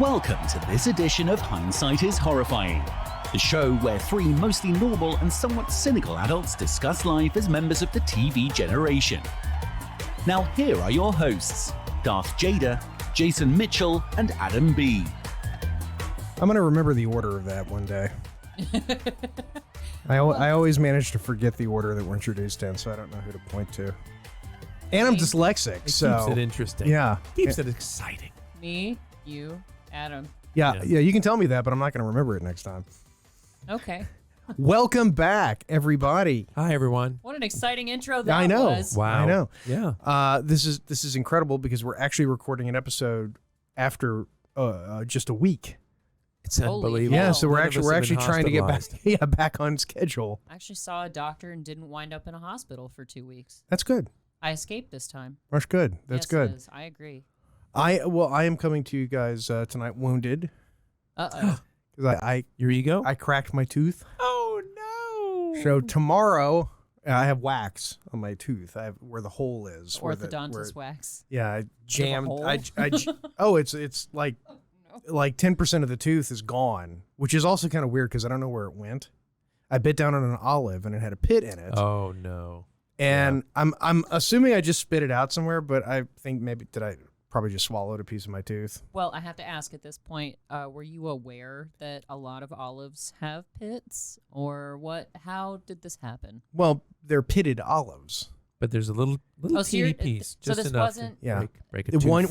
Welcome to this edition of Hindsight is Horrifying, the show where three mostly normal and somewhat cynical adults discuss life as members of the TV generation. Now here are your hosts, Darth Jada, Jason Mitchell, and Adam B. I'm going to remember the order of that one day. I always manage to forget the order that we're introduced in, so I don't know who to point to. And I'm dyslexic, It so... keeps it interesting. Yeah. Keeps it exciting. Me, you, Adam. Yeah, you can tell me that, but I'm not going to remember it next time. Okay. Welcome back, everybody. Hi, everyone. What an exciting intro that I know. was. Wow. I know. Yeah. This is incredible because we're actually recording an episode after just a week. It's Holy unbelievable. Yeah, so we're None of us actually have been trying to get back hospitalized. back on schedule. I actually saw a doctor and didn't wind up in a hospital for 2 weeks. That's good. I escaped this time. That's good. That's Yes, good. it is. I agree. I am coming to you guys tonight wounded Uh-oh. because Your ego? I cracked my tooth. Oh, no. So tomorrow I have wax on my tooth. I have where the hole is. Orthodontist wax. Yeah, I jammed. hole? Oh, it's like 10% of the tooth is gone, which is also kind of weird because I don't know where it went. I bit down on an olive and it had a pit in it. Oh, no. And I'm assuming I just spit it out somewhere, but I think did I probably just swallowed a piece of my tooth? Well, I have to ask at this point, were you aware that a lot of olives have pits? Or what? How did this happen? Well, they're pitted olives. But there's a little Oh, so you're- teeny piece. so Just this enough wasn't- to Yeah. break a The tooth.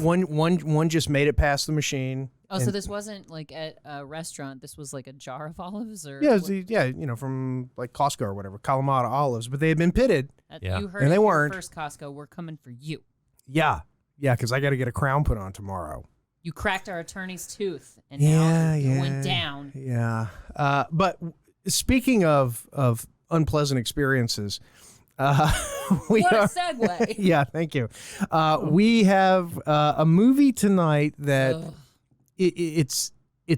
one just made it past the machine. Oh, so and- this wasn't like at a restaurant. This was like a jar of olives? Or Yeah, what- from like Costco or whatever, Kalamata olives, but they had been pitted. Yeah. You heard And it they here weren't. first, Costco. We're coming for you. Yeah, because I got to get a crown put on tomorrow. You cracked our attorney's tooth, and Yeah, now it yeah. went down. Yeah. But speaking of unpleasant experiences, we What a are. segue. Yeah, thank you. We have a movie tonight that Ugh. it's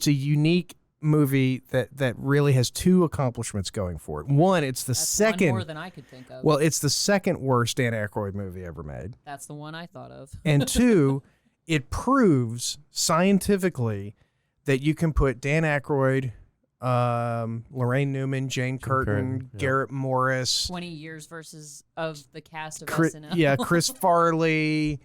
a unique movie that really has two accomplishments going for it. One, it's the That's second. one more than I could think of. Well, it's the second worst Dan Aykroyd movie ever made. That's the one I thought of. And two, it proves scientifically that you can put Dan Aykroyd, Lorraine Newman, Jane Curtin, yeah. Garrett Morris, 20 years versus of the cast of Chris, SNL. Chris Farley,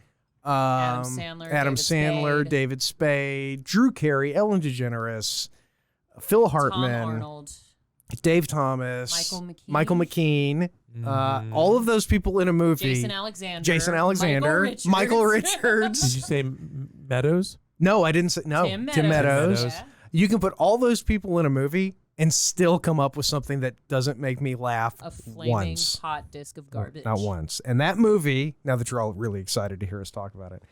Adam Sandler, David Spade. David Spade, Drew Carey, Ellen DeGeneres, Phil Tom Hartman, Arnold. Dave Thomas, Michael McKean. all of those people in a movie. Jason Alexander. Michael Did Richards. you say Meadows? No, I didn't say no. Tim Meadows. Meadows. Yeah. You can put all those people in a movie and still come up with something that doesn't make me laugh A flaming once. hot disc of garbage. Not once. And that movie, now that you're all really excited to hear us talk about it,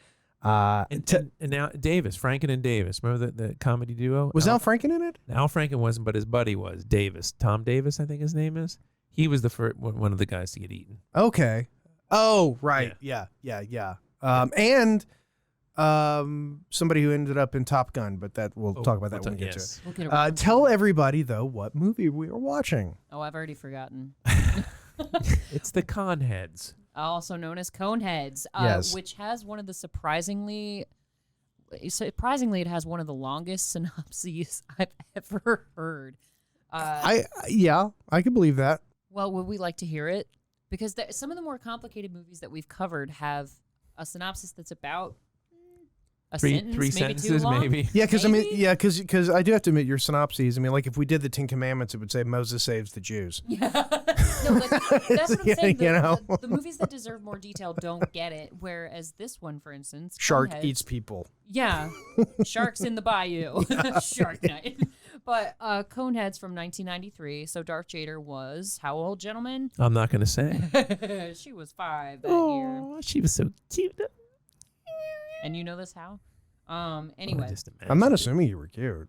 And now Davis, Franken and Davis. Remember the comedy duo? was Al Franken in it? Al Franken wasn't, but his buddy was. Davis. Tom Davis, I think his name is. He was the first, one of the guys to get eaten. Okay. Oh, right. Yeah. And somebody who ended up in Top Gun, but we'll talk about that when we get to it. We'll get around to Tell it. everybody, though, what movie we are watching. Oh, I've already forgotten. It's the Coneheads. Also known as Coneheads, Yes. which has one of the surprisingly, it has one of the longest synopses I've ever heard. I can believe that. Well, would we like to hear it? Because some of the more complicated movies that we've covered have a synopsis that's about a sentence, Three maybe sentences, too long. maybe. Yeah, because Maybe? because I do have to admit your synopses. I mean, like if we did the Ten Commandments, it would say Moses saves the Jews. Yeah. No, like, that's what I'm Yeah, saying. you know? The movies that deserve more detail don't get it, whereas this one, for instance, Shark Coneheads- eats people. Yeah, sharks in the bayou, Shark Night. But Coneheads from 1993. So Darth Jader was how old, gentlemen? I'm not going to say. She was 5 that year. Oh, she was so cute. And you know this how? Anyway. Just I'm not imagine. assuming you were cute.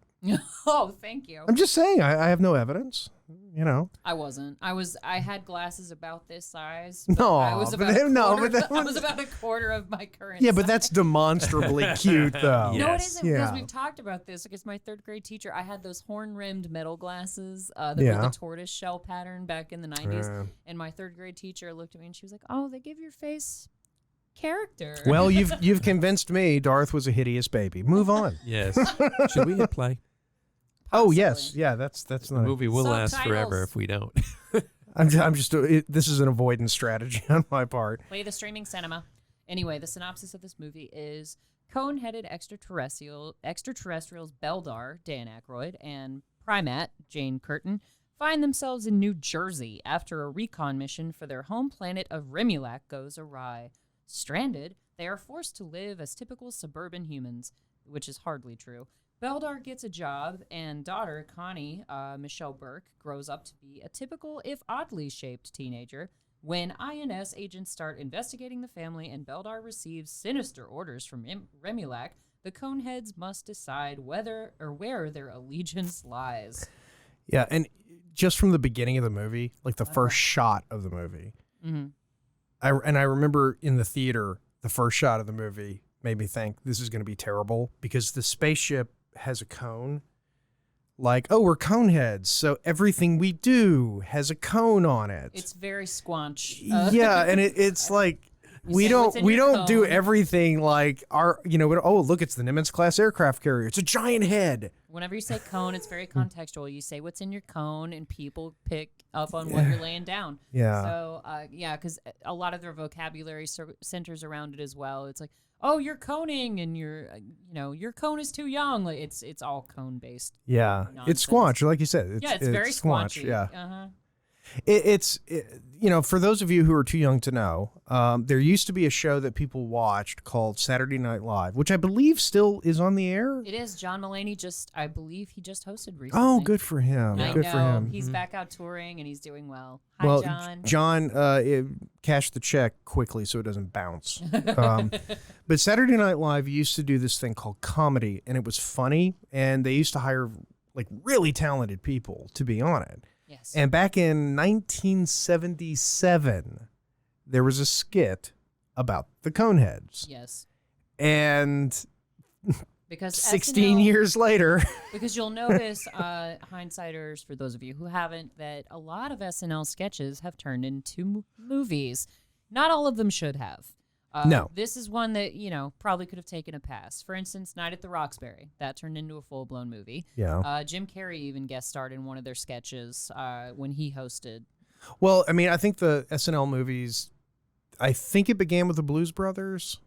Oh, thank you. I'm just saying I have no evidence. You know. I wasn't. I had glasses about this size. No, I was but about then- a no, quarter, but that I was was- about a quarter of my current Yeah, but size. that's demonstrably cute, though. Yeah. No, it Yes. isn't because Yeah. we've talked about this. Because my 3rd grade teacher, I had those horn-rimmed metal glasses that Yeah. were the tortoise shell pattern back in the 90s. Yeah. And my 3rd grade teacher looked at me and she was like, "Oh, they give your face character. Well, you've convinced me Darth was a hideous baby. Move on. Yes. Should we hit play? Oh Possibly. yes, yeah. That's The not. movie will last forever Subtitles. if we don't. I'm just. This is an avoidance strategy on my part. Play the streaming cinema. Anyway, the synopsis of this movie is cone-headed extraterrestrials Beldar, Dan Aykroyd, and Prymaat, Jane Curtin, find themselves in New Jersey after a recon mission for their home planet of Remulac goes awry. Stranded, they are forced to live as typical suburban humans, which is hardly true. Beldar gets a job, and daughter, Connie, Michelle Burke, grows up to be a typical, if oddly shaped, teenager. When INS agents start investigating the family and Beldar receives sinister orders from Remulac, the Coneheads must decide whether or where their allegiance lies. Yeah, and just from the beginning of the movie, like the first shot of the movie, Mm-hmm. I remember in the theater, the first shot of the movie made me think this is going to be terrible because the spaceship has a cone. Like, oh, we're Coneheads, so everything we do has a cone on it. It's very squanch. Yeah, and it's like we say, don't "What's in your do cone?" everything like our oh look, it's the Nimitz class aircraft carrier. It's a giant head. Whenever you say cone, it's very contextual. You say what's in your cone, and people pick up on what you're laying down. Yeah. So, because a lot of their vocabulary centers around it as well. It's like, oh, you're coning, and your cone is too young. Like it's all cone based. Yeah, Nonsense. it's squanch, like you said. It's very squanch. squanchy. Yeah. Uh-huh. It's for those of you who are too young to know, there used to be a show that people watched called Saturday Night Live, which I believe still is on the air. It is. John Mulaney I believe he just hosted recently. Oh, good for him. I Good know. for him. He's back out touring, and he's doing well. Hi, Well, John. John cashed the check quickly so it doesn't bounce. But Saturday Night Live used to do this thing called comedy, and it was funny, and they used to hire like really talented people to be on it. Yes. And back in 1977, there was a skit about the Coneheads. Yes. And Because 16 SNL years later, Because you'll notice, hindsighters, for those of you who haven't, that a lot of SNL sketches have turned into movies. Not all of them should have. No. This is one that, probably could have taken a pass. For instance, Night at the Roxbury. That turned into a full-blown movie. yeah. Jim Carrey even guest starred in one of their sketches when he hosted. Well, I mean, I think the SNL movies, I think it began with the Blues Brothers,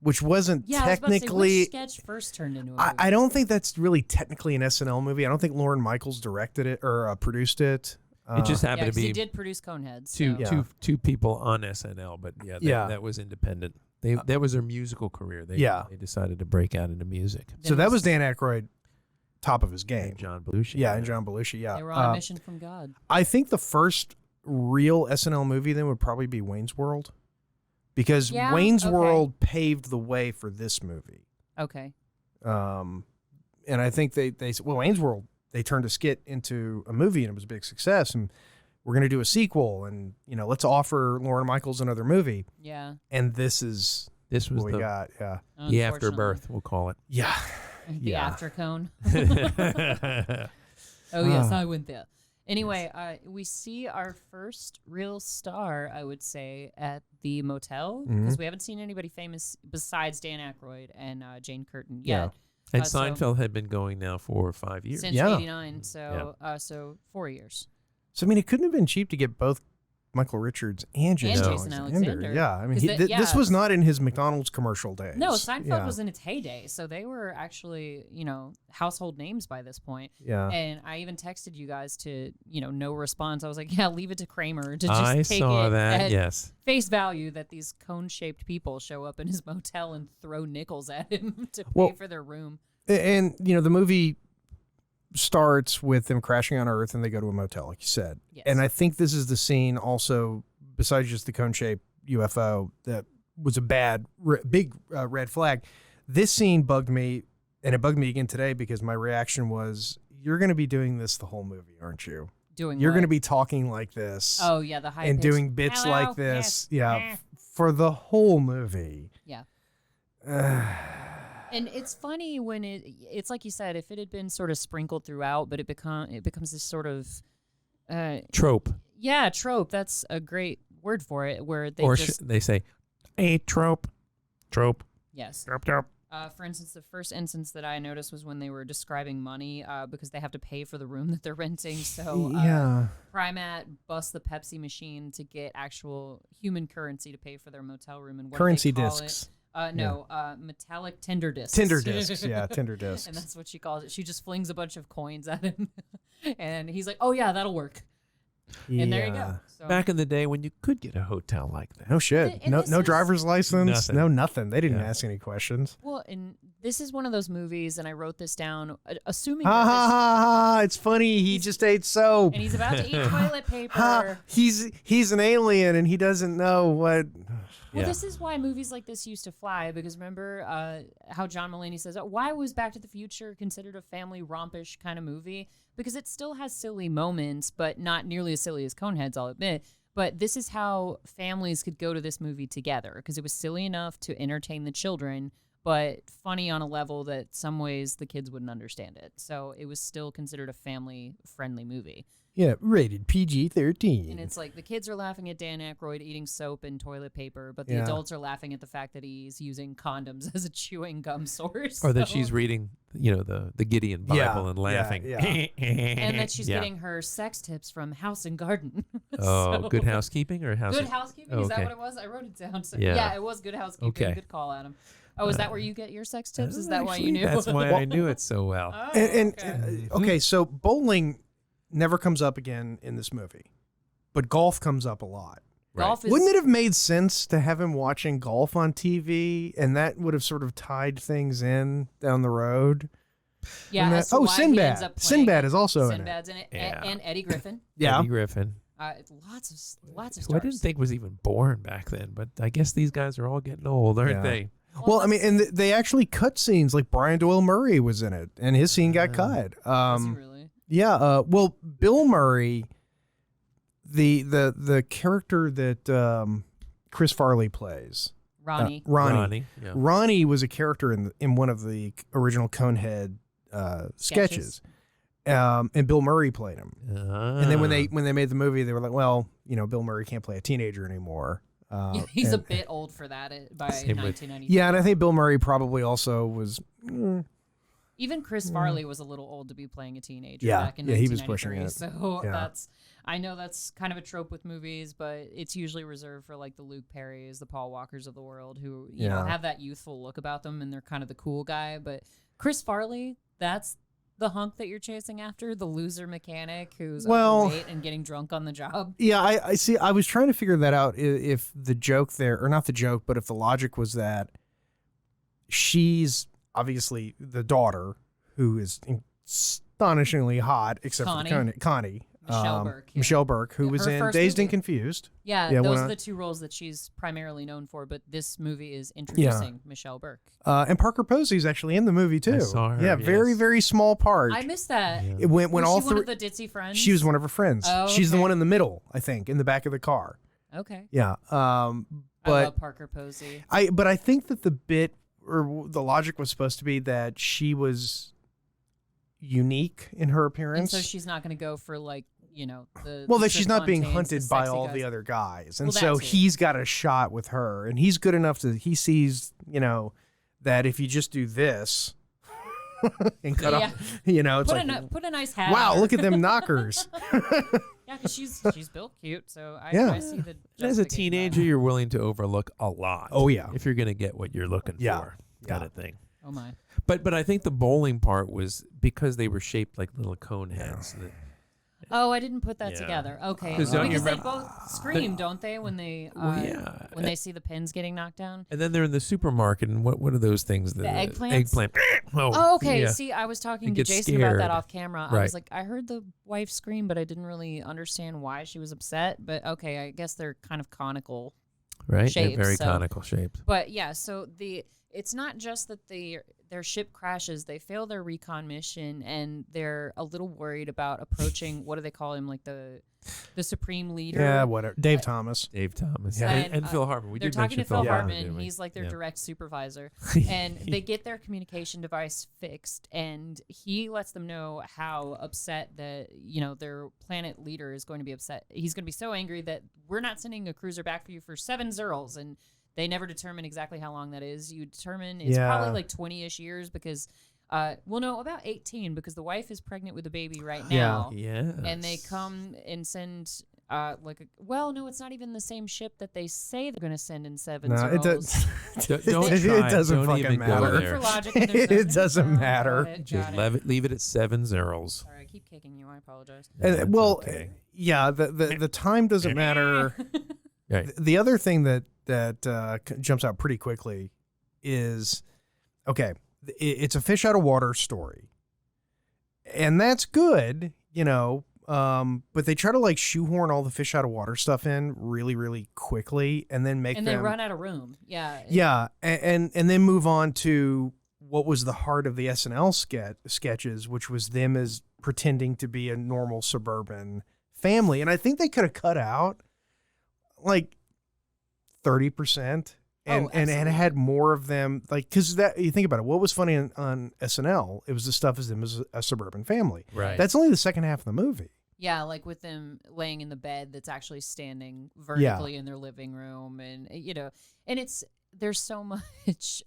which wasn't Yeah, I was about to say, technically. which sketch first turned into a movie? I don't think that's really technically an SNL movie. I don't think Lorne Michaels directed it or produced it. It just Yeah, happened to 'cause he be did produce Coneheads. two, so- Yeah. two people on SNL, but that was independent. That was their musical career. They decided to break out into music. So that was Dan Aykroyd, top of his game. And John Belushi. Yeah, and John Belushi. Yeah, They were on a mission from God. I think the first real SNL movie then would probably be Wayne's World, because Yeah, Wayne's okay. World paved the way for this movie. Okay. And I think they said, well, Wayne's World, they turned a skit into a movie and it was a big success, and we're going to do a sequel, and let's offer Lorne Michaels another movie. Yeah. And this is This was what we the got. Yeah, the Unfortunately. afterbirth, we'll call it. yeah. The Yeah. after cone. Oh, yes, I went there. Anyway, we see our first real star, I would say, at the motel, because we haven't seen anybody famous besides Dan Aykroyd and Jane Curtin Yeah. yet. And So- Seinfeld had been going now for 5 years. Since Yeah. '89, so 4 years. So I mean, it couldn't have been cheap to get both Michael Richards and Jason, Jason Alexander. Yeah, I mean, 'Cause this was not in his McDonald's commercial days. No, Seinfeld Yeah. was in its heyday, so they were actually, household names by this point. Yeah. And I even texted you guys to, no response. I was like, yeah, leave it to Kramer to just I take saw it that, at yes. face value that these cone-shaped people show up in his motel and throw nickels at him to pay Well, for their room. And the movie starts with them crashing on Earth and they go to a motel, like you said. Yes. And I think this is the scene also, besides just the cone-shaped UFO, that was a big red flag. This scene bugged me, and it bugged me again today because my reaction was, you're going to be doing this the whole movie, aren't you? Doing You're what? going to be talking like this. Oh, yeah, the high and pitch. doing bits Hello, like this. yes, Yeah. eh. For the whole movie. Yeah. And it's funny when it's like you said, if it had been sort of sprinkled throughout, but it becomes this sort of Trope. trope. That's a great word for it. Where they Or just they say, a trope. Trope. Yes. Trope. For instance, the first instance that I noticed was when they were describing money because they have to pay for the room that they're renting. So Prymaat busts the Pepsi machine to get actual human currency to pay for their motel room. And what currency do they call discs. Metallic Tinder discs. Tinder discs, yeah, Tinder discs. And that's what she calls it. She just flings a bunch of coins at him. And he's like, oh, yeah, that'll work. And there you go. So. Back in the day when you could get a hotel like that. No shit. No driver's license. Nothing. No nothing. They didn't ask any questions. Well, and this is one of those movies, and I wrote this down, assuming it's funny. He just ate soap. And he's about to eat toilet paper. He's an alien, and he doesn't know what... Well, this is why movies like this used to fly, because remember how John Mulaney says, why was Back to the Future considered a family rompish kind of movie? Because it still has silly moments, but not nearly as silly as Coneheads, I'll admit. But this is how families could go to this movie together, because it was silly enough to entertain the children, but funny on a level that some ways the kids wouldn't understand it. So it was still considered a family-friendly movie. Yeah, rated PG-13. And it's like the kids are laughing at Dan Aykroyd eating soap and toilet paper, but the adults are laughing at the fact that he's using condoms as a chewing gum source. Or that she's reading, the Gideon Bible and laughing. And that she's getting her sex tips from House and Garden. Good Housekeeping or House? Good Housekeeping? Is that what it was? I wrote it down. So, it was Good Housekeeping. Okay. Good call, Adam. Oh, is that where you get your sex tips? Is that why you knew? That's why I knew it so well. Okay, so bowling never comes up again in this movie, but golf comes up a lot. Golf Wouldn't it have made sense to have him watching golf on TV, and that would have sort of tied things in down the road? Yeah. Sinbad. Sinbad is also Sinbad's in it, and Eddie Griffin. Eddie Griffin. Lots of stars. Who I didn't think was even born back then, but I guess these guys are all getting old, aren't they? Well, I mean, and they actually cut scenes. Like Brian Doyle Murray was in it, and his scene got cut. Was he really? Yeah. Well, Bill Murray, the character that Chris Farley plays, Ronnie. Ronnie was a character in one of the original Conehead sketches. And Bill Murray played him. And then when they made the movie, they were like, well, Bill Murray can't play a teenager anymore. He's a bit old for that by 1993. Yeah, and I think Bill Murray probably also was. Even Chris Farley was a little old to be playing a teenager back in 1993. He was pushing it. So I know that's kind of a trope with movies, but it's usually reserved for like the Luke Perrys, the Paul Walkers of the world, who you know have that youthful look about them, and they're kind of the cool guy. But Chris Farley, that's the hunk that you're chasing after, the loser mechanic who's overweight and getting drunk on the job. Yeah, I see. I was trying to figure that out. If the joke there, or not the joke, but if the logic was that she's obviously the daughter, who is astonishingly hot, except for Connie. Michelle Burke. Yeah. Michelle Burke, who was in Dazed and Confused. Yeah, those are the two roles that she's primarily known for, but this movie is introducing Michelle Burke. And Parker Posey's actually in the movie, too. I saw her, yeah, very, very small part. I missed that. Yeah. When was all she one of the ditzy friends? She was one of her friends. Oh, She's the one in the middle, I think, in the back of the car. Okay. Yeah. I love Parker Posey. But I think that the bit, or the logic was supposed to be that she was unique in her appearance. And so she's not going to go for like, that she's not being hunted by all the other guys. And so he's got a shot with her, and he's good enough he sees, that if you just do this and cut off, it's put a nice hat. Wow, look at them knockers. Yeah, because she's built cute, so I see the. As a teenager, you're willing to overlook a lot. Oh yeah, if you're going to get what you're looking for, kind of thing. Oh my. But I think the bowling part was because they were shaped like little cone heads. Oh, I didn't put that together. Okay, because they both scream, don't they, when they when they see the pins getting knocked down? And then they're in the supermarket, and what are those things? The eggplants. Eggplant. Oh, okay. Yeah. See, I was talking to Jason about that off camera. Right. I was like, I heard the wife scream, but I didn't really understand why she was upset. But okay, I guess they're kind of conical. Right. Shapes, very conical shapes. But yeah, so it's not just that their ship crashes, they fail their recon mission, and they're a little worried about approaching, what do they call him, like the supreme leader? Yeah, whatever. Dave Thomas. Yeah. And Phil Hartman. They're talking to Phil Hartman. He's like their direct supervisor. And they get their communication device fixed, and he lets them know how upset that, their planet leader is going to be upset. He's going to be so angry that we're not sending a cruiser back for you for 7 zeros, and They never determine exactly how long that is. You determine it's probably like 20-ish years because, about 18 because the wife is pregnant with a baby right now. Yeah. And they come and send, no, it's not even the same ship that they say they're going to send in Sevens. No, it does. Don't It try. doesn't Don't fucking even go matter. there. For logic, and there's no- It doesn't matter. Just Got it. leave it at 7 zeros. Sorry, I keep kicking you. I apologize. And, Okay. the time doesn't matter. Right. The other thing that jumps out pretty quickly is, okay, it's a fish out of water story, and that's good, but they try to like shoehorn all the fish out of water stuff in really, really quickly, and then they run out of room. Yeah. Yeah, and then move on to what was the heart of the SNL sketches, which was them as pretending to be a normal suburban family, and I think they could have cut out like 30%. And had more of them, like, because that, you think about it, what was funny on SNL? It was the stuff as them as a suburban family. Right. That's only the second half of the movie. Yeah, like with them laying in the bed that's actually standing vertically in their living room, and and there's so much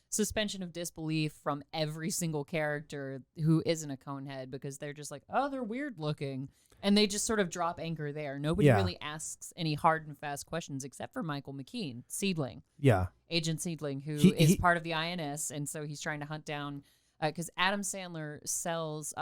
suspension of disbelief from every single character who isn't a conehead because they're just like, oh, they're weird looking. And they just sort of drop anchor there. Nobody really asks any hard and fast questions except for Michael McKean, Seedling. Yeah. Agent Seedling, who is part of the INS. And so he's trying to hunt down, because Adam Sandler sells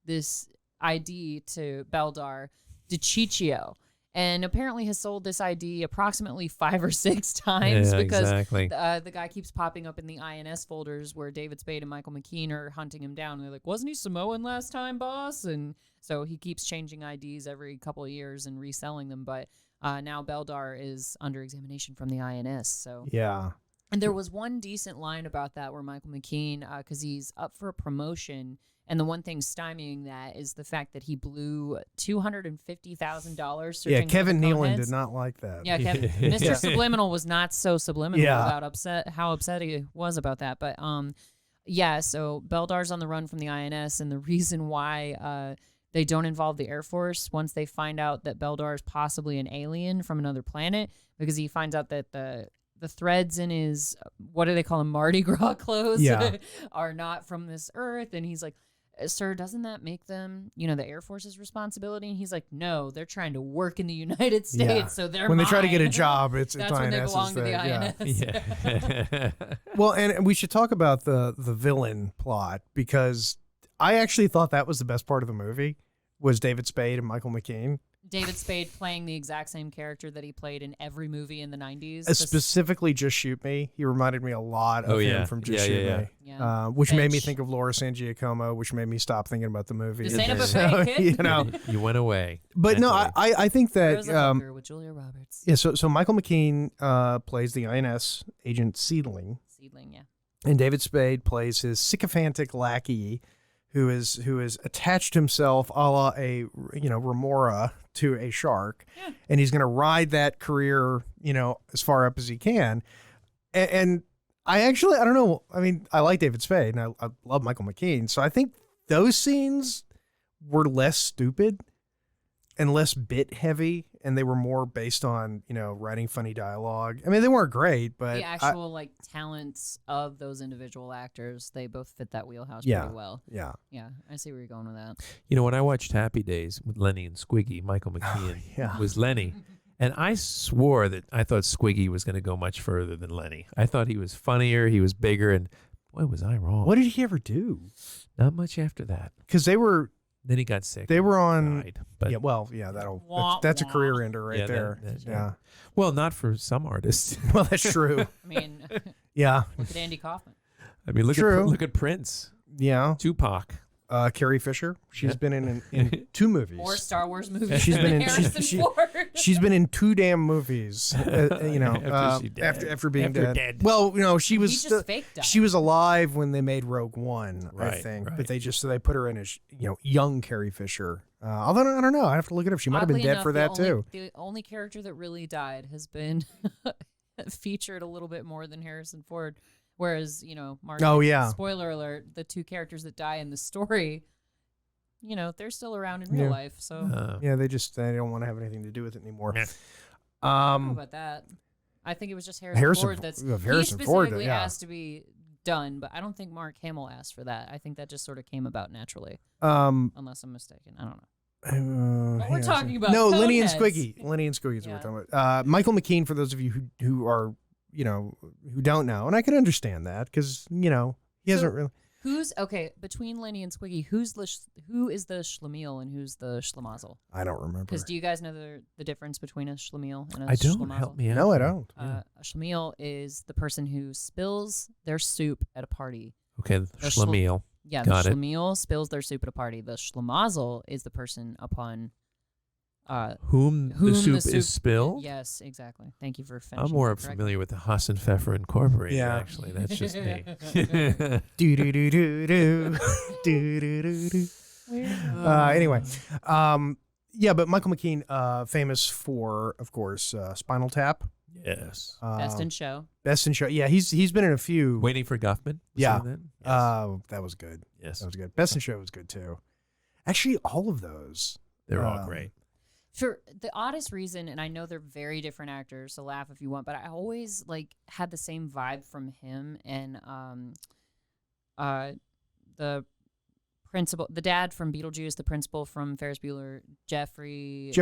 this ID to Beldar DiCiccio. And apparently has sold this ID approximately 5 or 6 times because the guy keeps popping up in the INS folders where David Spade and Michael McKean are hunting him down. And they're like, wasn't he Samoan last time, boss? And so he keeps changing IDs every couple of years and reselling them. But now Beldar is under examination from the INS. So yeah. And there was one decent line about that where Michael McKean, because he's up for a promotion, and the one thing stymieing that is the fact that he blew $250,000 searching. Yeah, Kevin for the Nealon Coneheads. did not like that. Yeah, Mr. Subliminal was not so subliminal about how upset he was about that. But so Beldar's on the run from the INS, and the reason why they don't involve the Air Force once they find out that Beldar is possibly an alien from another planet, because he finds out that the threads in his, what do they call them, Mardi Gras clothes, are not from this Earth. And he's like, sir, doesn't that make them, the Air Force's responsibility? And he's like, no, they're trying to work in the United States, so they're when mine. they try to get a job, it's that's when they belong to the INS. Yeah. Well, and we should talk about the villain plot, because I actually thought that was the best part of the movie, was David Spade and Michael McKean. David Spade playing the exact same character that he played in every movie in the 90s. Specifically Just Shoot Me. He reminded me a lot of him from Just Shoot Me. Yeah. Which made me think of Laura San Giacomo, which made me stop thinking about the movie. This ain't a buffet, kid. You went away. But no, I think that with Julia Roberts. Yeah, so Michael McKean plays the INS agent Seedling. Seedling, yeah. And David Spade plays his sycophantic lackey, who is attached himself a la a remora to a shark, and he's going to ride that career as far up as he can. And I don't know. I mean, I like David Spade, and I love Michael McKean, so I think those scenes were less stupid and less bit heavy, and they were more based on writing funny dialogue. I mean, they weren't great, but the actual talents of those individual actors, they both fit that wheelhouse pretty well. Yeah, I see where you're going with that. When I watched Happy Days with Lenny and Squiggy, Michael McKean was Lenny, and I swore that I thought Squiggy was going to go much further than Lenny. I thought he was funnier, he was bigger, and boy, was I wrong. What did he ever do? Not much after that, because they were. Then he got sick. They were on. Died, but that's a career ender right there. Yeah. Well, not for some artists. Well, that's true. I mean, yeah. Look at Andy Kaufman. I mean, look at Prince. Yeah. Tupac. Carrie Fisher. She's been in 2 movies. More Star Wars movies. She's been in. Ford. She's been in 2 damn movies. After being dead. Well, she was. She was alive when they made Rogue One, I think. Right. But they put her in as young Carrie Fisher. Although I don't know. I have to look it up. She might have been dead for that too. The only character that really died has been featured a little bit more than Harrison Ford. Whereas, Mark, spoiler alert, the 2 characters that die in the story, they're still around in real life. So they don't want to have anything to do with it anymore. I don't know about that. I think it was just Harrison Ford that's he specifically yeah. asked to be done, but I don't think Mark Hamill asked for that. I think that just sort of came about naturally. Unless I'm mistaken. I don't know. But we're talking about Lenny and Coneheads. Squiggy. Lenny and Squiggy is what we're talking about. Michael McKean, for those of you who are, who don't know, and I can understand that because, he hasn't really. Between Lenny and Squiggy, who is the schlemiel and who's the schlemazel? I don't remember. Because do you guys know the difference between a schlemiel and a I don't. schlemazel? Help me out. No, I don't. A schlemiel is the person who spills their soup at a party. Okay, the schlemiel. Yeah, Got the it. schlemiel spills their soup at a party. The schlemazel is the person upon whom the soup is spilled? Yes, exactly. Thank you for finishing. I'm more that correctly. familiar with the Haas and Pfeffer Incorporated, Yeah. actually. That's just me. Do do do do do do do do do. Anyway, but Michael McKean, famous for, of course, Spinal Tap. Yes. Best in Show. Best in Show. Yeah, he's been in a few. Waiting for Guffman? Yeah. Yes. That was good. Yes. That was good. Best in Show was good too. Actually, all of those. They're all great. For the oddest reason, and I know they're very different actors, so laugh if you want, but I always had the same vibe from him and the principal, the dad from Beetlejuice, the principal from Ferris Bueller, Jeffrey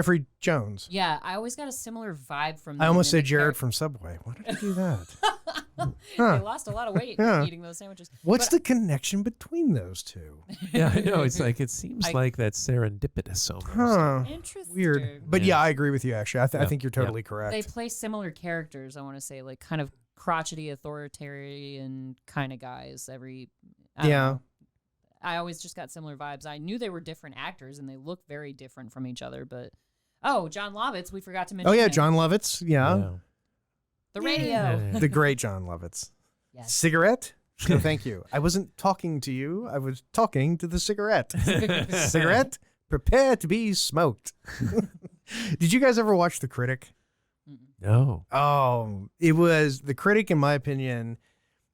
Jones. Yeah, I always got a similar vibe from them. I almost said Jared from Subway. Why did I do that? They lost a lot of weight eating those sandwiches. What's the connection between those two? Yeah, I know. It's like, it seems like that's serendipitous almost. Interesting. Weird. But yeah, I agree with you, actually. I think you're totally correct. They play similar characters, I want to say, like kind of crotchety, authoritarian kind of guys. I don't know. I always just got similar vibes. I knew they were different actors and they look very different from each other, but John Lovitz, we forgot to mention. Oh yeah, him. John Lovitz. Yeah. The radio. The great John Lovitz. Yes. Cigarette? No, thank you. I wasn't talking to you. I was talking to the cigarette. Cigarette, prepare to be smoked. Did you guys ever watch The Critic? No. Oh, it was The Critic, in my opinion,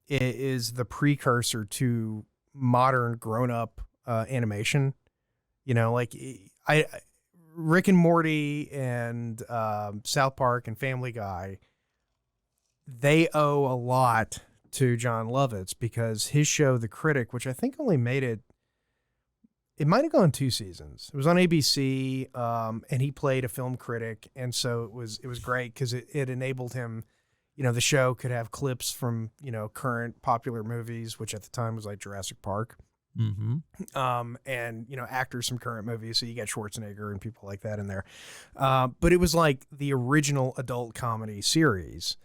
is the precursor to modern grown-up animation. Rick and Morty and South Park and Family Guy, they owe a lot to John Lovitz because his show, The Critic, which I think only made it might have gone 2 seasons. It was on ABC, and he played a film critic, and so it was great because it enabled him. The show could have clips from current popular movies, which at the time was like Jurassic Park. Mm-hmm. And actors from current movies, so you got Schwarzenegger and people like that in there. But it was like the original adult comedy series,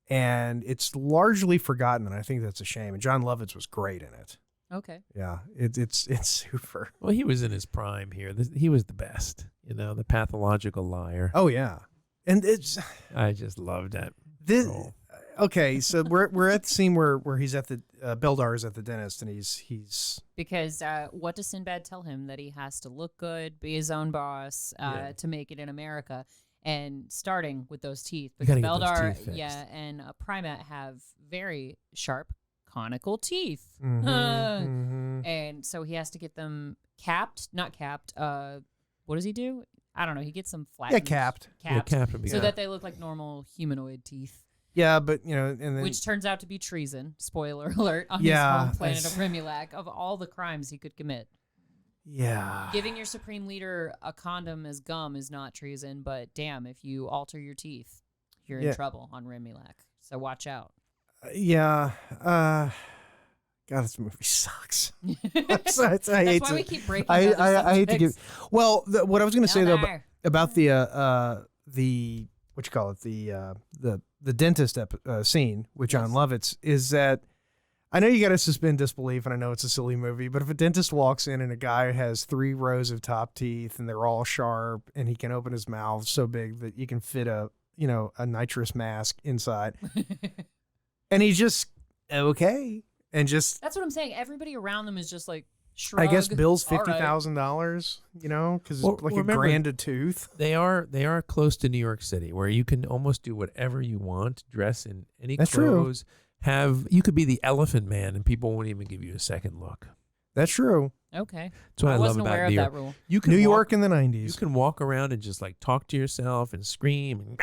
and it's largely forgotten, and I think that's a shame. And John Lovitz was great in it. Okay. Yeah, it's super. Well, he was in his prime here. He was the best. The pathological liar. Oh yeah, and I just loved that. Okay, so we're at the scene where he's at the Beldar is at the dentist, and he's because what does Sinbad tell him? That he has to look good, be his own boss, to make it in America, and starting with those teeth. Because Beldar, and Prymaat have very sharp conical teeth, and so he has to get them not capped. What does he do? I don't know. He gets them flattened. Yeah, capped. So that they look like normal humanoid teeth. Yeah, but and then which turns out to be treason. Spoiler alert on his home planet of Rimulac. Of all the crimes he could commit. Yeah. Giving your supreme leader a condom as gum is not treason, but damn, if you alter your teeth, you're in trouble on Rimulac. So watch out. God, this movie sucks. That's why we keep breaking. I hate to give. Well, what I was going to say though about the what you call it, the dentist scene with John Lovitz is that I know you got to suspend disbelief, and I know it's a silly movie, but if a dentist walks in and a guy has 3 rows of top teeth and they're all sharp, and he can open his mouth so big that you can fit a nitrous mask inside, and he's just okay. And just that's what I'm saying. Everybody around them is just like shrug. I guess Bill's $50,000, because it's like remember, a grand a tooth. They are close to New York City, where you can almost do whatever you want, dress in any clothes. You could be the Elephant Man, and people won't even give you a second look. That's true. Okay, that's what I love about New York. That rule. New York in the 90s. You can walk around and just like talk to yourself and scream,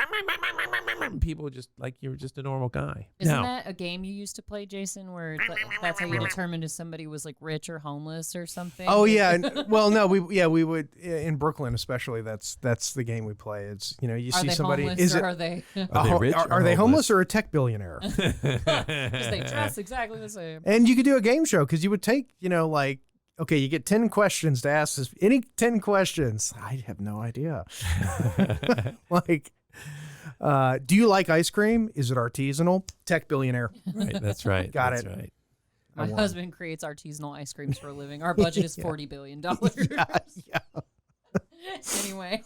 people just like you're just a normal guy. Isn't that a game you used to play, Jason, where that's how you determined if somebody was like rich or homeless or something? Oh yeah, well no, we would in Brooklyn especially. That's the game we play. It's you see somebody are they are they rich? Are they homeless or a tech billionaire? Because they dress exactly the same. And you could do a game show because you would take like. Okay, you get 10 questions to ask us. Any 10 questions? I have no idea. Like, do you like ice cream? Is it artisanal? Tech billionaire. Right, that's right. Got that's it. Right. My husband creates artisanal ice creams for a living. Our budget is $40 billion. Yeah. Anyway.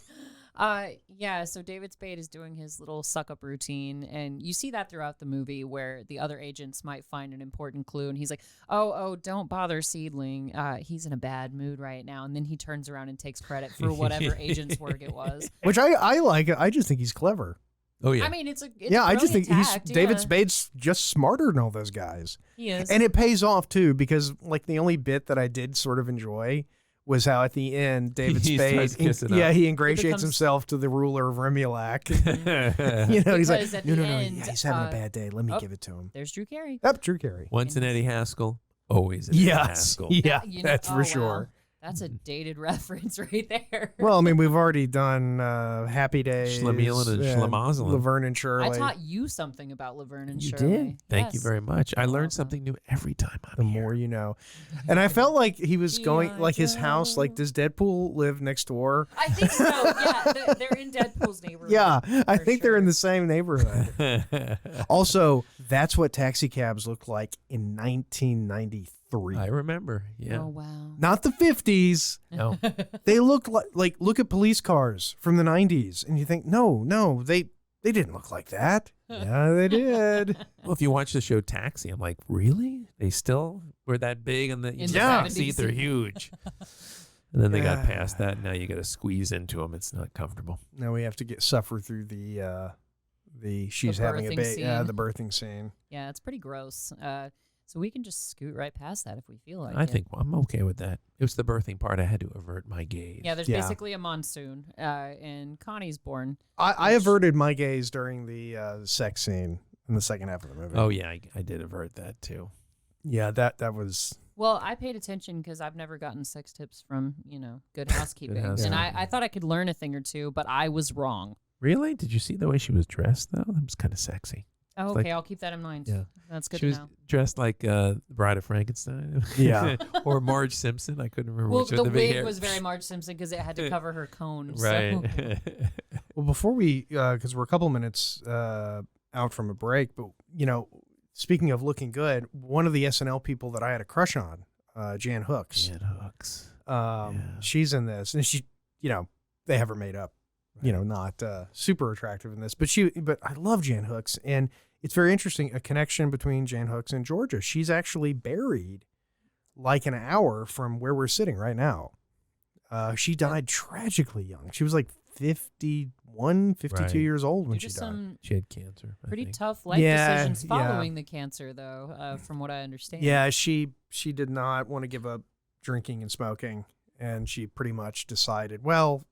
So David Spade is doing his little suck-up routine, and you see that throughout the movie where the other agents might find an important clue, and he's like, oh, don't bother Seedling. He's in a bad mood right now, and then he turns around and takes credit for whatever agent's work it was. Which I like it. I just think he's clever. Oh, yeah. I mean, it's I just think tact, David Spade's just smarter than all those guys. He is. And it pays off, too, because, like, the only bit that I did sort of enjoy was how at the end David Spade, he ingratiates himself to the ruler of Remulac. He's like, no, he's having a bad day. Let me give it to him. There's Drew Carey. Yep, Drew Carey. Once an Eddie Haskell, always an Eddie Haskell. Yeah, that's for sure. Wow. That's a dated reference right there. Well, I mean, we've already done Happy Days, Schlemiel and Schlemazel, Laverne and Shirley. I taught you something about Laverne and You Shirley. did. Thank you very much. I learned something new every time. The more you know. And I felt like he was going, like his house, like, does Deadpool live next door? I think so. Yeah, they're in Deadpool's neighborhood. Yeah, I think they're in the same neighborhood. Also, that's what taxi cabs looked like in 1993. I remember. Yeah. Oh wow. Not the 50s. No. They look like look at police cars from the 90s, and you think, no, they didn't look like that. Yeah, they did. Well, if you watch the show Taxi, I'm like, really? They still were that big in the back seat? They're huge. And then they got past that. Now you got to squeeze into them. It's not comfortable. Now we have to suffer through the she's having a baby. Yeah, the birthing scene. Yeah, it's pretty gross. So we can just scoot right past that if we feel like I think I'm okay with that. It was the birthing part. I had to avert my gaze. Yeah, there's basically a monsoon, and Connie's born. I averted my gaze during the sex scene in the second half of the movie. Oh, yeah, I did avert that, too. Yeah, that was... Well, I paid attention because I've never gotten sex tips from, Good Housekeeping. And I thought I could learn a thing or two, but I was wrong. Really? Did you see the way she was dressed, though? That was kind of sexy. Oh, okay, I'll keep that in mind. Yeah. That's good to know. She was dressed like Bride of Frankenstein. Yeah. Or Marge Simpson. I couldn't remember which the the wig was very Marge Simpson because it had to cover her cone. Right. So. Well, before we, because we're a couple minutes out from a break, but, speaking of looking good, one of the SNL people that I had a crush on, Jan Hooks. She's in this. And she, they have her made up. Not super attractive in this, but I love Jan Hooks, and it's very interesting, a connection between Jan Hooks and Georgia. She's actually buried like an hour from where we're sitting right now. She died tragically young. She was like 51, 52 years old when she died. She had cancer. Pretty tough life decisions following the cancer, though, from what I understand. Yeah, she did not want to give up drinking and smoking, and she pretty much decided, well,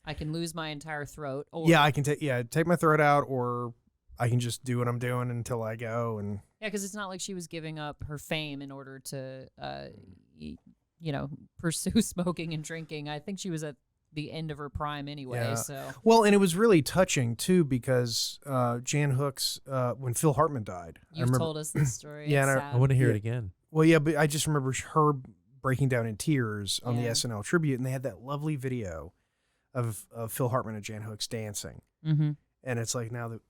I can lose my entire throat. Or I can take my throat out, or I can just do what I'm doing until I go. And because it's not like she was giving up her fame in order to, pursue smoking and drinking. I think she was at the end of her prime anyway. Yeah. So and it was really touching too because Jan Hooks, when Phil Hartman died, you've told us this story. Yeah, and I want to hear it again. Well, yeah, but I just remember her breaking down in tears on the SNL tribute, and they had that lovely video of Phil Hartman and Jan Hooks dancing. Mm-hmm. And it's like, now that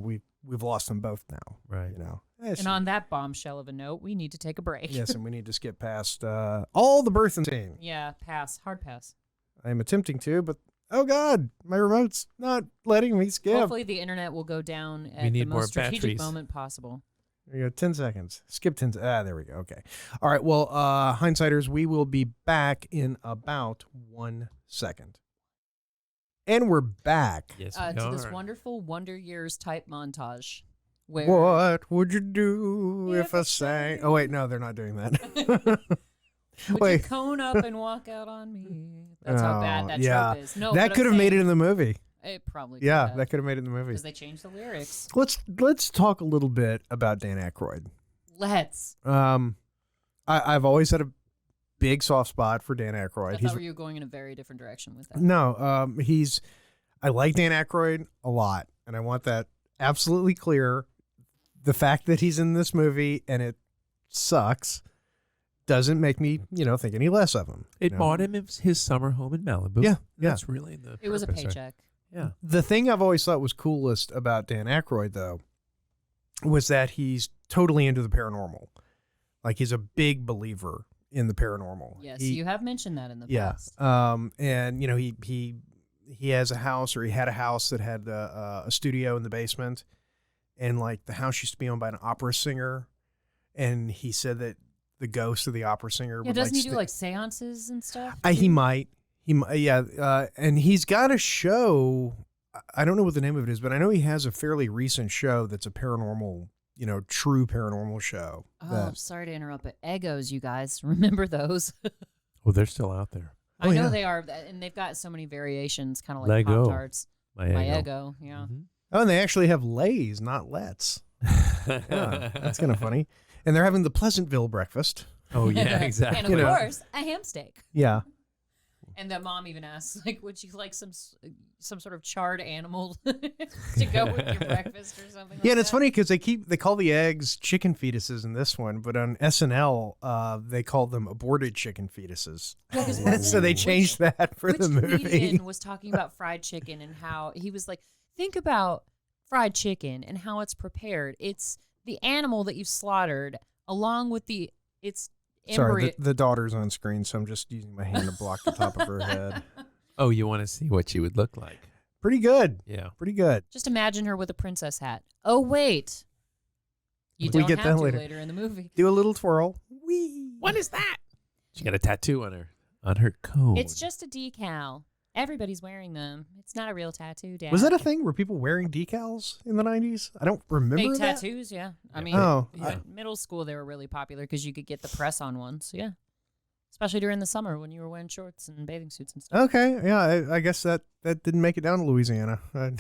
we've lost them both now. Right. And on that bombshell of a note, we need to take a break. Yes, and we need to skip past all the birthing scene. Yeah, hard pass. I'm attempting to, but oh God, my remote's not letting me skip. Hopefully the internet will go down at the most strategic moment possible. There you go, 10 seconds. Skip 10. There we go. Okay. All right. Well, Hindsighters, we will be back in about 1 second. And we're back. Yes, to this wonderful Wonder Years type montage. Where what would you do if I sang? Oh, wait, no, they're not doing that. Would you cone up and walk out on me? That's how bad that trope is. No, that could have made it in the movie. It probably that could have made it in the movie. because they changed the lyrics. Let's talk a little bit about Dan Aykroyd. Let's. I've always had a big soft spot for Dan Aykroyd. I thought you were going in a very different direction with that. No, I like Dan Aykroyd a lot, and I want that absolutely clear. The fact that he's in this movie and it sucks doesn't make me, think any less of him. It bought him his summer home in Malibu. Yeah. That's really the It was a purpose, right? paycheck. Yeah. The thing I've always thought was coolest about Dan Aykroyd, though, was that he's totally into the paranormal. Like, he's a big believer in the paranormal. Yes, you have mentioned that in the past. And he has a house, or he had a house that had a studio in the basement, and like the house used to be owned by an opera singer, and he said that the ghost of the opera singer would doesn't he do like seances and stuff? He might, and he's got a show. I don't know what the name of it is, but I know he has a fairly recent show that's a paranormal, true paranormal show. Oh, sorry to interrupt, but Eggos, you guys, remember those? Well, they're still out there. I know they are, and they've got so many variations, kind of like Lego. Pop-Tarts. My Eggo, yeah. Mm-hmm. Oh, and they actually have Lays, not Let's. Yeah, that's kind of funny. And they're having the Pleasantville breakfast. Oh, yeah, exactly. And of course, a ham steak. Yeah. And the mom even asks, like, would you like some sort of charred animal to go with your breakfast or something? Yeah, like and it's that? funny because they call the eggs chicken fetuses in this one, but on SNL they call them aborted chicken fetuses. Yeah, so they changed that for the movie. Comedian was talking about fried chicken and how he was like, think about fried chicken and how it's prepared. It's the animal that you've slaughtered along with its embryo. Sorry, the daughter's on screen, so I'm just using my hand to block the top of her head. Oh, you want to see what she would look like? Pretty good. Yeah. Pretty good. Just imagine her with a princess hat. Oh, wait. You We don't get have that to later. in the movie. Do a little twirl. Whee! What is that? She got a tattoo on her cone. It's just a decal. Everybody's wearing them. It's not a real tattoo, Dad. Was that a thing? Were people wearing decals in the 90s? I don't remember Fake that. tattoos, yeah. I mean, middle school they were really popular because you could get the press on ones, yeah. Especially during the summer when you were wearing shorts and bathing suits and stuff. Okay, yeah, I guess that didn't make it down to Louisiana. I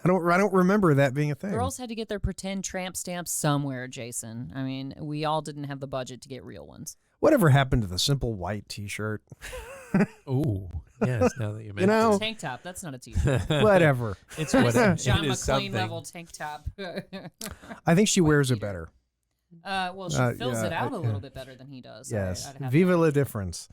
don't remember that being a thing. Girls had to get their pretend tramp stamps somewhere, Jason. I mean, we all didn't have the budget to get real ones. Whatever happened to the simple white T-shirt? Oh, yes. Now that you mention know, it. Tank top. That's not a T-shirt. Whatever. It's what John it is McClane something. level tank top. I think she wears it better. Well, she fills it out a little bit better than he does. Yes. I'd have Viva to- la difference.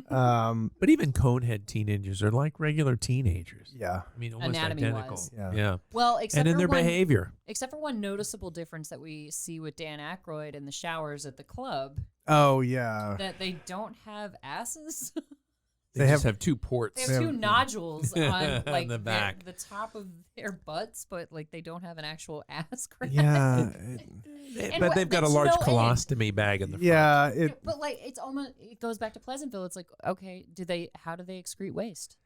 But even Conehead teenagers are like regular teenagers. Yeah. I mean, almost Anatomy-wise. identical. Yeah. Yeah. Well, except And in for their one, behavior. except for one noticeable difference that we see with Dan Aykroyd in the showers at the club, Oh, yeah. that they don't have asses. They just have two ports. They have two nodules on like the back. the top of their butts, but like they don't have an actual ass crack. Yeah. And But what- they've got a it's large no end. colostomy bag in the front. Yeah. But like it's almost it goes back to Pleasantville. It's like okay, how do they excrete waste?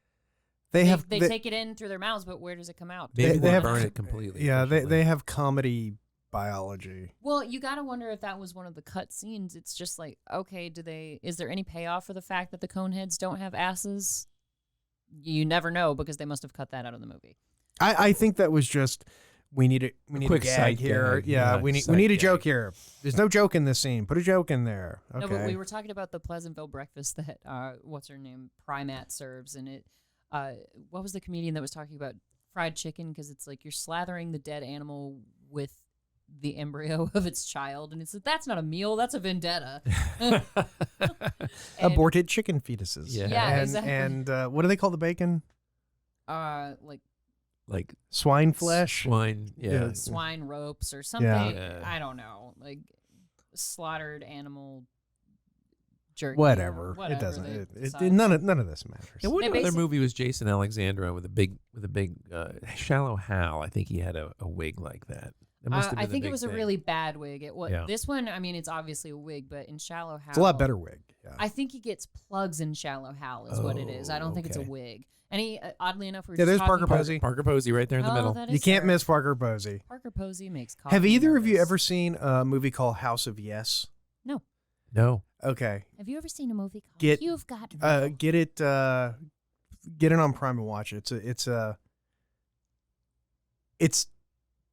They take it in through their mouths, but where does it come out? Maybe They they have- burn it completely. Yeah, they efficiently. have comedy biology. Well, you got to wonder if that was one of the cut scenes. It's just like, okay, is there any payoff for the fact that the Coneheads don't have asses? You never know because they must have cut that out of the movie. I think that was just we need a quick gag sight here. gag. Yeah, Yeah, we need sight a gag. joke here. There's no joke in this scene. Put a joke in there. Okay. No, but we were talking about the Pleasantville breakfast that what's her name, Prymaat serves, and it. What was the comedian that was talking about fried chicken? Because it's like you're slathering the dead animal with the embryo of its child, and it's like, that's not a meal, that's a vendetta. And- Aborted chicken fetuses. Yeah. and, exactly. And what do they call the bacon? like Swine flesh. swine. Yeah. swine ropes or something. Yeah. I don't know, like slaughtered animal jerky. Whatever. Whatever It doesn't. they It, decide. none of this matters. And what They other basic- movie was Jason Alexander with a big Shallow Hal? I think he had a wig like that. That must have been I the think it big was a thing. really bad wig. It was Yeah. this one. I mean, it's obviously a wig, but in Shallow Hal, It's a lot better wig. Yeah. I think he gets plugs in Shallow Hal, is what it is. I don't think it's a okay. wig. And he, oddly enough, we were Yeah, just there's talking Parker about- Posey. Parker Posey right there in the Oh, middle. that You is can't her. miss Parker Posey. Parker Posey makes coffee. Have either of you nervous. ever seen a movie called House of Yes? No. No. Okay. Have you ever seen a movie called Get- You've Got Get it on Prime and watch it. It's a It's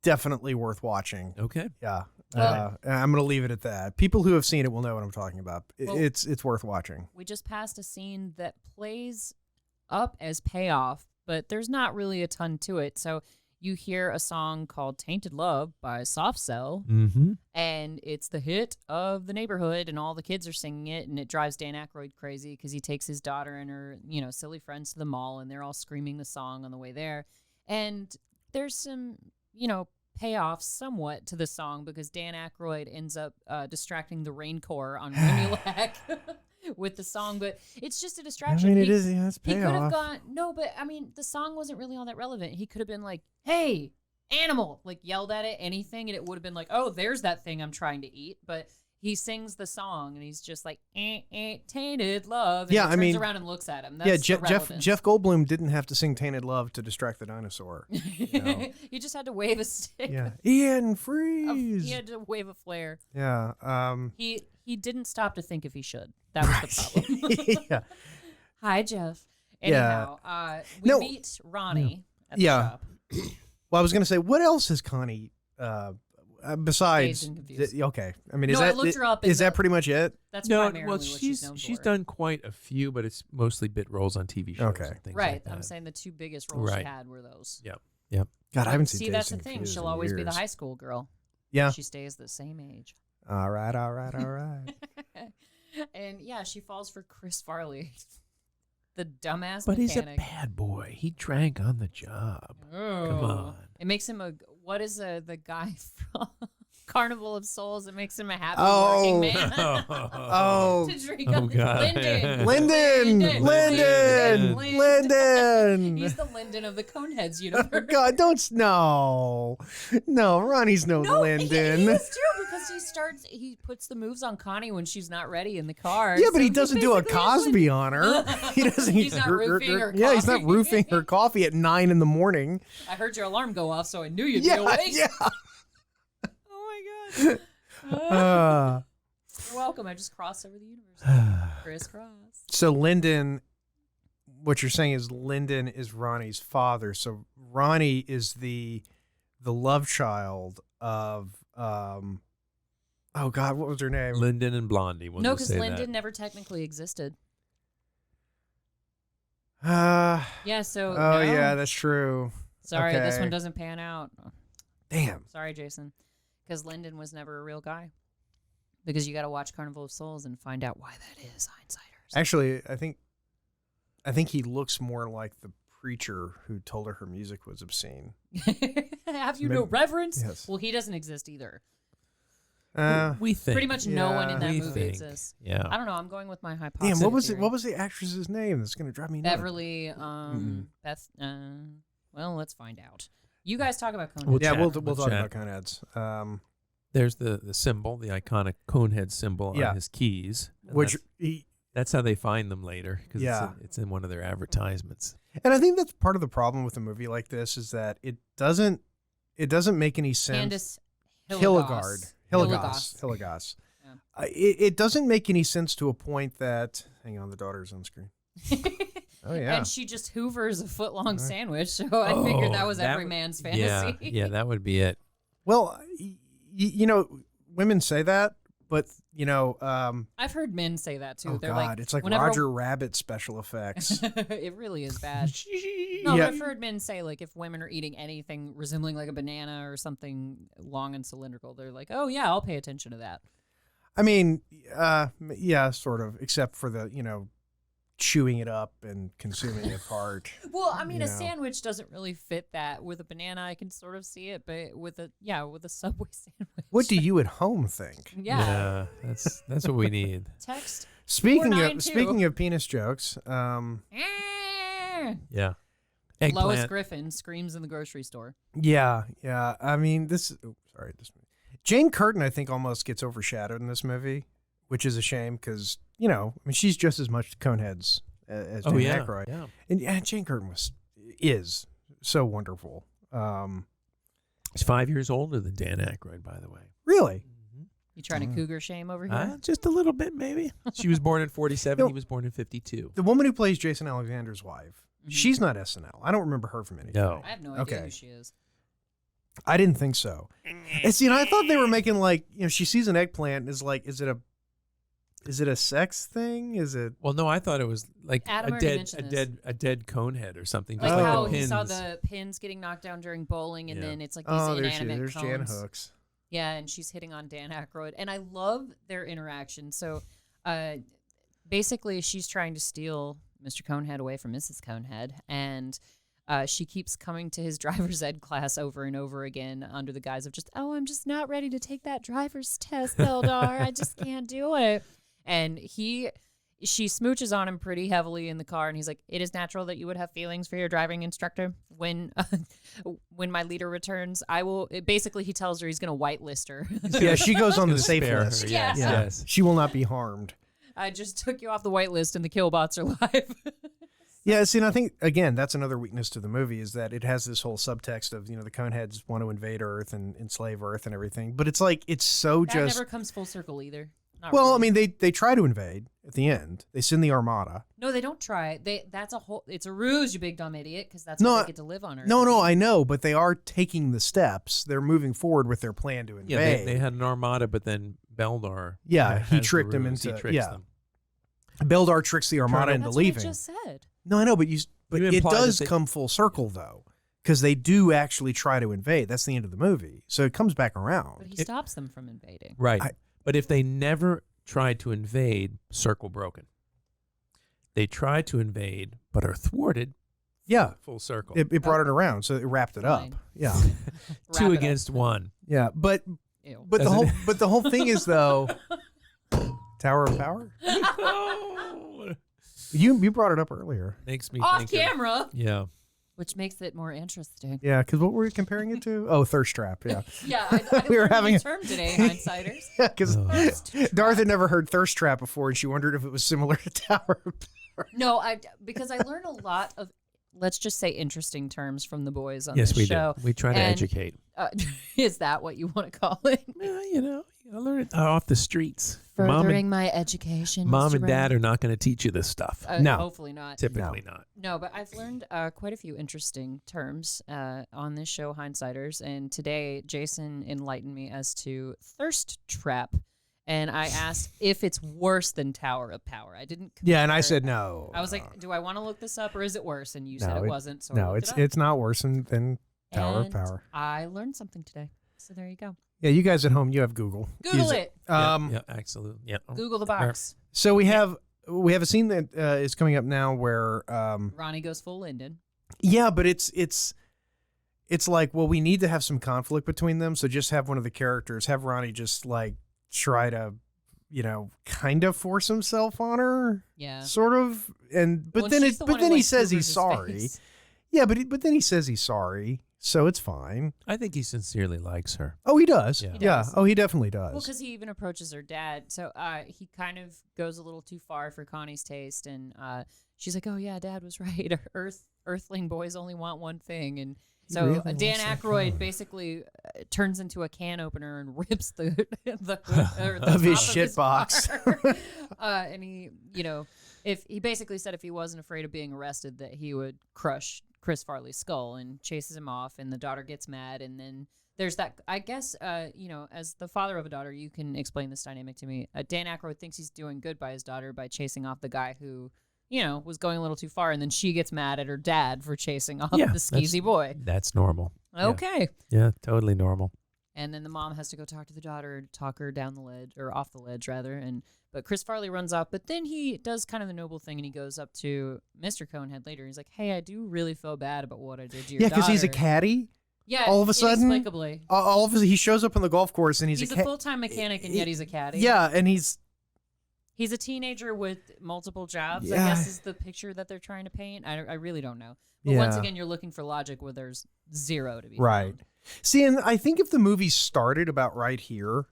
definitely worth watching. Okay. Yeah. Well- I'm going to leave it at that. People who have seen it will know what I'm talking about. Well- It's worth watching. We just passed a scene that plays up as payoff, but there's not really a ton to it. So you hear a song called Tainted Love by Soft Cell, Mm-hmm. and it's the hit of the neighborhood, and all the kids are singing it, and it drives Dan Aykroyd crazy because he takes his daughter and her, silly friends to the mall, and they're all screaming the song on the way there. And there's some, payoff somewhat to the song because Dan Aykroyd ends up distracting the Rain Corps on Remulac with the song, but it's just a distraction. It's He could have payoff. gone, no, but the song wasn't really all that relevant. He could have been like, hey, animal, like yelled at it, anything, and it would have been like, oh, there's that thing I'm trying to eat. But he sings the song and he's just like, tainted love. And Yeah, he turns around and looks at him. That's Yeah, the Jeff relevance. Goldblum didn't have to sing Tainted Love to distract the dinosaur. He just had to wave a stick. Yeah. Ian, He freeze. had to wave a flare. Yeah. He didn't stop to think if he should. That was the problem. Yeah. Hi, Jeff. Yeah. Anyhow, we No. meet Ronnie at the Yeah. shop. Well, I was going to say, what else has Connie besides? Dazed and Confused. Okay. I mean, No, I looked her up in is that the- pretty much it? That's No, primarily well, what she's known she's for. done quite a few, but it's mostly bit roles on TV shows. Okay. And things Right. like that. I'm saying the two biggest roles she Right. had were those. Yep. God, I haven't seen. See, Dazed that's the and thing. Confused She'll in always be the years. high school girl. Yeah. She stays the same age. All right. And yeah, she falls for Chris Farley, the dumbass But he's a mechanic. bad boy. He drank on the job. Come on. It makes him what is the guy from Carnival of Souls? It makes him a happy Oh. working man. Oh. To drink Oh, on God. Lyndon. He's the Lyndon of the Coneheads universe. God, no, Ronnie's no Lyndon. He is too because he puts the moves on Connie when she's not ready in the car. Yeah, but so he doesn't do a basically is Cosby on her. He doesn't. He's not roofing her Yeah, he's not coffee. roofing her coffee at 9 a.m. I heard your alarm go off, so I knew you'd be Yeah, awake. yeah. Oh my god. Uh, You're welcome. I just crossed over the universe. Crisscross. so Lyndon, what you're saying is Lyndon is Ronnie's father. So Ronnie is the love child of oh God, what was her name? Lyndon and Blondie. We'll No, just because say Lyndon that. never technically existed. Oh Yeah, so no. yeah, that's true. Sorry, this okay. one doesn't pan out. Damn. Sorry, Jason. Because Lyndon was never a real guy. Because you got to watch Carnival of Souls and find out why that is, Hindsighters. Actually, I think he looks more like the preacher who told her her music was obscene. Have you no reverence? Yes. Well, he doesn't exist either. We think. Pretty much no one in that we movie think. exists. Yeah. I don't know. I'm going with my hypothesis. Damn, what was it? theory. What was the actress's name? That's gonna drive me nuts. Beverly, Beth. Well, let's find out. You guys talk about Coneheads. We'll Yeah, chat. we'll We'll talk chat. about Coneheads. There's the symbol, the iconic Conehead symbol Yeah. on his keys. And Which that's how they find them later because Yeah. it's in one of their advertisements. and I think that's part of the problem with a movie like this is that it doesn't make any sense. Candace Hilligoss. Hilligoss. Yeah. It doesn't make any sense to a point that. Hang on, the daughter's on screen. Oh yeah. And she just hoovers a foot-long sandwich, so I figured that was every man's fantasy. Yeah, that would be it. Well, you know, women say that, but you know, I've heard men say that too. oh They're God, like, it's like whenever- Roger Rabbit special effects. It really is bad. No, Yeah. but I've heard men say like if women are eating anything resembling like a banana or something long and cylindrical, they're like, oh yeah, I'll pay attention to that. I mean, yeah, sort of, except for the, you know, chewing it up and consuming it apart. Well, I mean, You a know. sandwich doesn't really fit that. With a banana, I can sort of see it, but with a Subway sandwich. What do you at home think? Yeah. that's what we need. Text. Speaking 492. of penis jokes, Yeah. Lois Eggplant. Griffin screams in the grocery store. yeah. I mean, this Jane Curtin, I think, almost gets overshadowed in this movie, which is a shame because, you know, I mean, she's just as much Coneheads as Dan Aykroyd. Yeah. And yeah, Jane Curtin is so wonderful. He's 5 years older than Dan Aykroyd, by the way. Really? You trying to cougar shame over here? Just a little bit, maybe. She was born in 47. No. He was born in 52. The woman who plays Jason Alexander's wife, she's not SNL. I don't remember her from anything. No. I have no idea Okay. who she is. I didn't think so. It's, you know, I thought they were making like, you know, she sees an eggplant and is like, is it a sex thing? Is it? Well, no, I thought it was like Adam a already dead mentioned this. conehead or something. Like Just how the he pins. saw the pins getting knocked down during bowling, and Yeah. then it's like these Oh, inanimate there's Jan cones. Hooks. Yeah, and she's hitting on Dan Aykroyd, and I love their interaction. So, basically, she's trying to steal Mr. Conehead away from Mrs. Conehead, and she keeps coming to his driver's ed class over and over again under the guise of just, oh, I'm just not ready to take that driver's test, Beldar. I just can't do it. And she smooches on him pretty heavily in the car, and he's like, it is natural that you would have feelings for your driving instructor. When my leader returns, I will. Basically, he tells her he's going to whitelist her. Yeah, she goes on the safe Spare her, list. yes, Yeah. yes. She will not be harmed. I just took you off the whitelist, and the killbots are live. Yeah, see, and I think, again, that's another weakness to the movie is that it has this whole subtext of, you know, the Coneheads want to invade Earth and enslave Earth and everything. But it's like, it's so That just... never comes full circle either. Not Well, really. I mean, they try to invade at the end. They send the Armada. No, they don't try. It's a ruse, you big dumb idiot, because that's No, how they get to live on Earth. No, I know, but they are taking the steps. They're moving forward with their plan to invade. Yeah, they had an armada, but then Beldar. Yeah, he has the tricked them ruse. He into- tricks yeah. them. Beldar tricks the Armada into That's leaving. what I just said. No, I know, but but You it implied does that they- come full circle though, because they do actually try to invade. That's the end of the movie, so it comes back around. But he stops them from invading. Right. I- But if they never tried to invade, circle broken. They try to invade, but are thwarted. Yeah, Full circle. it brought it around, so it wrapped it Fine. up. Yeah, Wrap Two it up. against one. yeah, but Ew. but the Doesn't whole thing is though, Tower of Power. Oh, You brought it up earlier. makes me Off think camera, yeah. which makes it more interesting. Yeah, because what were we comparing it to? Oh, Thirst Trap. Yeah, Yeah, I We were learned a having new a- term today, Hindsighters. yeah, because Oh. Darth had never heard Thirst Trap before, and she wondered if it was similar to Tower of Power. No, because I learned a lot of, let's just say, interesting terms from the boys on Yes, this we show. do. We try to And, educate. Is that what you want to call it? You know, I learn it off the streets. Furthering my education. Mom Mr. and Dad are not going to teach you this stuff. No. Hopefully not. Typically not. No, but I've learned quite a few interesting terms on this show, Hindsighters. And today, Jason enlightened me as to thirst trap. And I asked if it's worse than Tower of Power. I didn't. Yeah, and I compare. said no. I was like, do I want to look this up or is it worse? And you said No, it it- wasn't. So I no, looked it up. it's not worse than Tower of And Power. I learned something today. So there you go. Yeah, you guys at home, you have Google. Google Use it. Yeah, absolutely. Yeah. Google the box. So we have a scene that is coming up now where Ronnie goes full Lyndon. yeah, but it's like, well, we need to have some conflict between them, so just have one of the characters, have Ronnie just like try to, you know, kind of force himself on her, Yeah. sort of, and but Well, then she's the one who, he like, says he's hoovers his sorry. face. Yeah, but then he says he's sorry, so it's fine. I think he sincerely likes her. Oh, he does. Yeah. He Yeah. does. Oh, he definitely does. Well, because he even approaches her dad. So he kind of goes a little too far for Connie's taste. And she's like, oh, yeah, Dad was right. Earthling boys only want one thing. And so really Dan wants that Aykroyd power. basically turns into a can opener and rips the hood Of his top shit box. car. And he, you know, if he basically said if he wasn't afraid of being arrested, that he would crush Chris Farley's skull, and chases him off. And the daughter gets mad, and then there's that. I guess, you know, as the father of a daughter, you can explain this dynamic to me. Dan Aykroyd thinks he's doing good by his daughter by chasing off the guy who, you know, was going a little too far, and then she gets mad at her dad for chasing off Yeah, the skeezy boy. That's normal. Yeah. Okay. Yeah, totally normal. And then the mom has to go talk to the daughter, talk her down the ledge, or off the ledge rather. But Chris Farley runs off. But then he does kind of the noble thing, and he goes up to Mr. Conehead later. He's like, "Hey, I do really feel bad about what I did to your Yeah, daughter." because he's a caddy. Yeah, all of a sudden- inexplicably, All of a sudden, he shows up on the golf course and he's he's a full-time mechanic, and yet he's a caddy. Yeah, and he's He's a teenager with multiple jobs, Yeah. I guess is the picture that they're trying to paint. I really don't know. But once Yeah. again, you're looking for logic where there's zero to be right. found. See, and I think if the movie started about right here,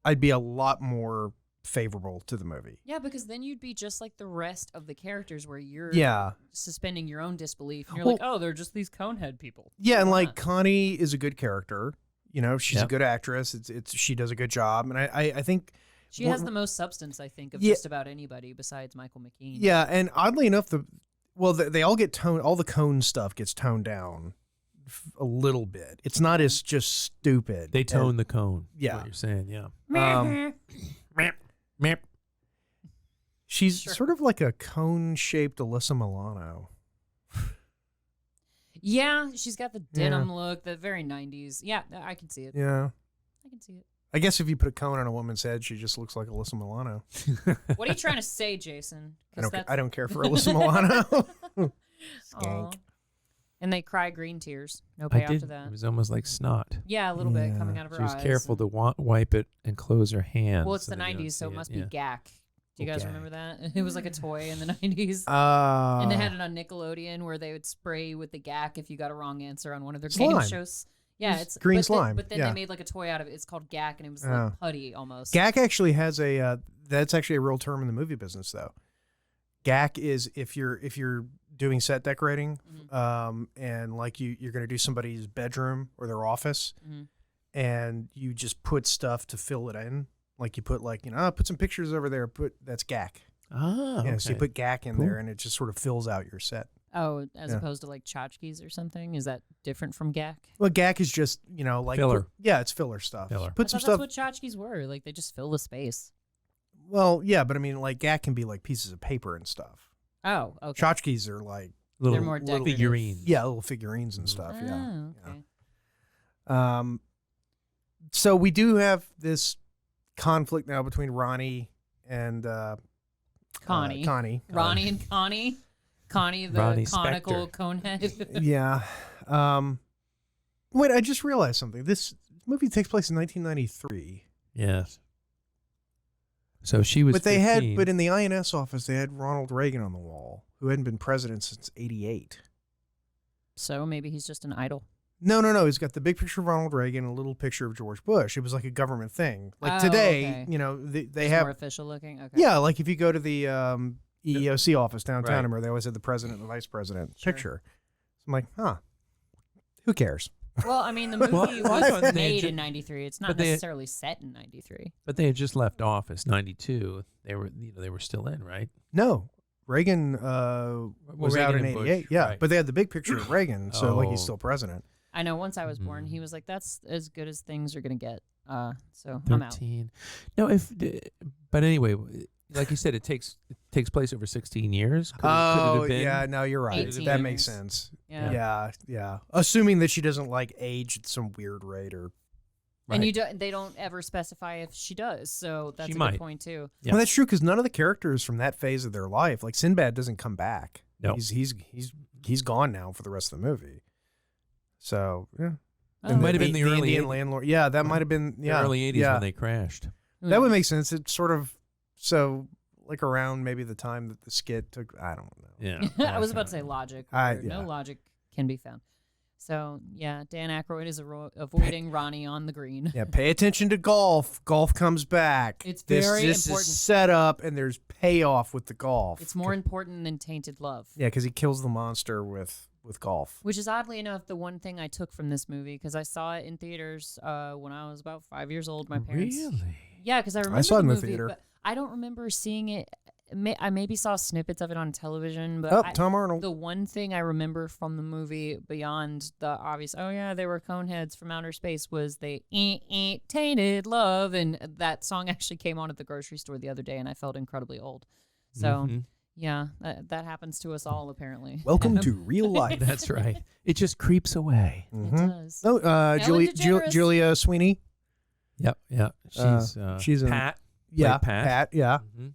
I'd be a lot more favorable to the movie. Yeah, because then you'd be just like the rest of the characters where you're Yeah. suspending your own disbelief. And you're Well- like, oh, they're just these Conehead people. Yeah, and Why like not? Connie is a good character. You know, she's a Yep. good actress. It's she does a good job, and I think She has the most substance, I think, of Yeah. just about anybody besides Michael McKean. yeah, and oddly enough, they all get toned. All the Cone stuff gets toned down a little bit. It's not as just stupid. They tone the cone. Yeah. What you're saying, yeah. She's sort of like a cone-shaped Alyssa Milano. Yeah, she's got the denim look, the very 90s. Yeah, I can see it. Yeah. I can see it. I guess if you put a cone on a woman's head, she just looks like Alyssa Milano. What are you trying to say, Jason? I don't care for Alyssa Milano. Aw. Skank. And they cry green tears. No payoff to that. It was almost like snot. Yeah, a little bit coming out of her She was eyes. careful to wipe it and close her hands. Well, it's the that you don't 90s, so see it must be gack. Do you guys Okay. remember that? It was like a toy in the 90s. And they had it on Nickelodeon where they would spray with the gack if you got a wrong answer on one of their game Slime. shows. Yeah, it's green but slime. But then Yeah. they made like a toy out of it. It's called gack, and it was like putty almost. Gack actually has a that's actually a real term in the movie business though. Gack is if you're doing set decorating, and like you're going to do somebody's bedroom or their office, and you just put stuff to fill it in. Like you put put some pictures over there. That's gack. Ah, okay. So you put gack in there, and it just sort of fills out your set. Oh, as opposed to like tchotchkes or something? Is that different from gack? Well, gack is just like filler. It's filler stuff. Filler. Put I some thought stuff. that's what tchotchkes were. Like they just fill the space. Well, yeah, but I mean, like gack can be like pieces of paper and stuff. Oh, okay. Tchotchkes are like They're more decorative. figurines. yeah, little figurines and stuff. Oh, okay. Yeah. So we do have this conflict now between Ronnie and Connie. Connie. Ronnie and Connie. Connie, the Ronnie conical Spector. conehead. Yeah. Wait, I just realized something. This movie takes place in 1993. Yes. So she was. But they 15. but in the INS office, they had Ronald Reagan on the wall, who hadn't been president since '88. So maybe he's just an idol. No. He's got the big picture of Ronald Reagan and a little picture of George Bush. It was like a government thing. Like Oh, okay. okay. They It's have more official looking. Okay. Yeah, like if you go to the EEOC office downtown, Right. where they always have the president and the vice president Sure. picture. So I'm like, who cares? Well, I mean, the movie Well, I thought was they made ju- in '93. It's not but they- necessarily set in '93. But they had just left office. 92. They were still in, right? No, Reagan was out Reagan in and '88. Bush, Yeah, right. but they had the big picture of Reagan, so like he's Oh. still president. I know. Once I was born, Mm-hmm. he was like, "That's as good as things are gonna get." So I'm out. 13. No, but anyway, like you said, it takes place over 16 years. Could it have been? yeah, no, you're right. 18 That makes years. sense. Yeah. Yeah. Assuming that she doesn't like age at some weird rate or. And Right. they don't ever specify if she does. So that's She a might. good point too. Yeah. Well, that's true because none of the characters from that phase of their life, like Sinbad, doesn't come back. No. He's gone now for the rest of the movie. So yeah. Oh, It might have been the early Indian 80s. landlord. Yeah, that might have been The early 80s yeah. when they crashed. That would make sense. It's sort of so like around maybe the time that the skit took. I don't know. Yeah. I was about to say logic. I- where No yeah. logic can be found. So yeah, Dan Aykroyd is avoiding Ronnie on the green. Yeah, pay attention to golf. Golf comes back. It's this, very this important. is set up, and there's payoff with the golf. It's more important than Tainted Love. Yeah, because he kills the monster with golf. Which is oddly enough the one thing I took from this movie because I saw it in theaters when I was about 5 years old. My parents. Really? Yeah, because I remember saw it in the movie, theater. but I don't remember seeing it. I maybe saw snippets of it on television, but Oh, Tom Arnold. the one thing I remember from the movie beyond the obvious, oh yeah, they were Coneheads from outer space, was they Tainted Love, and that song actually came on at the grocery store the other day, and I felt incredibly old. So Mhm. yeah, that happens to us all apparently. Welcome to real life. That's right. It just creeps away. It does. Oh, Ellen DeGeneres. Julia Sweeney. Yep. Yeah. She's in Pat. Yeah, Played Pat. Yeah, Mhm.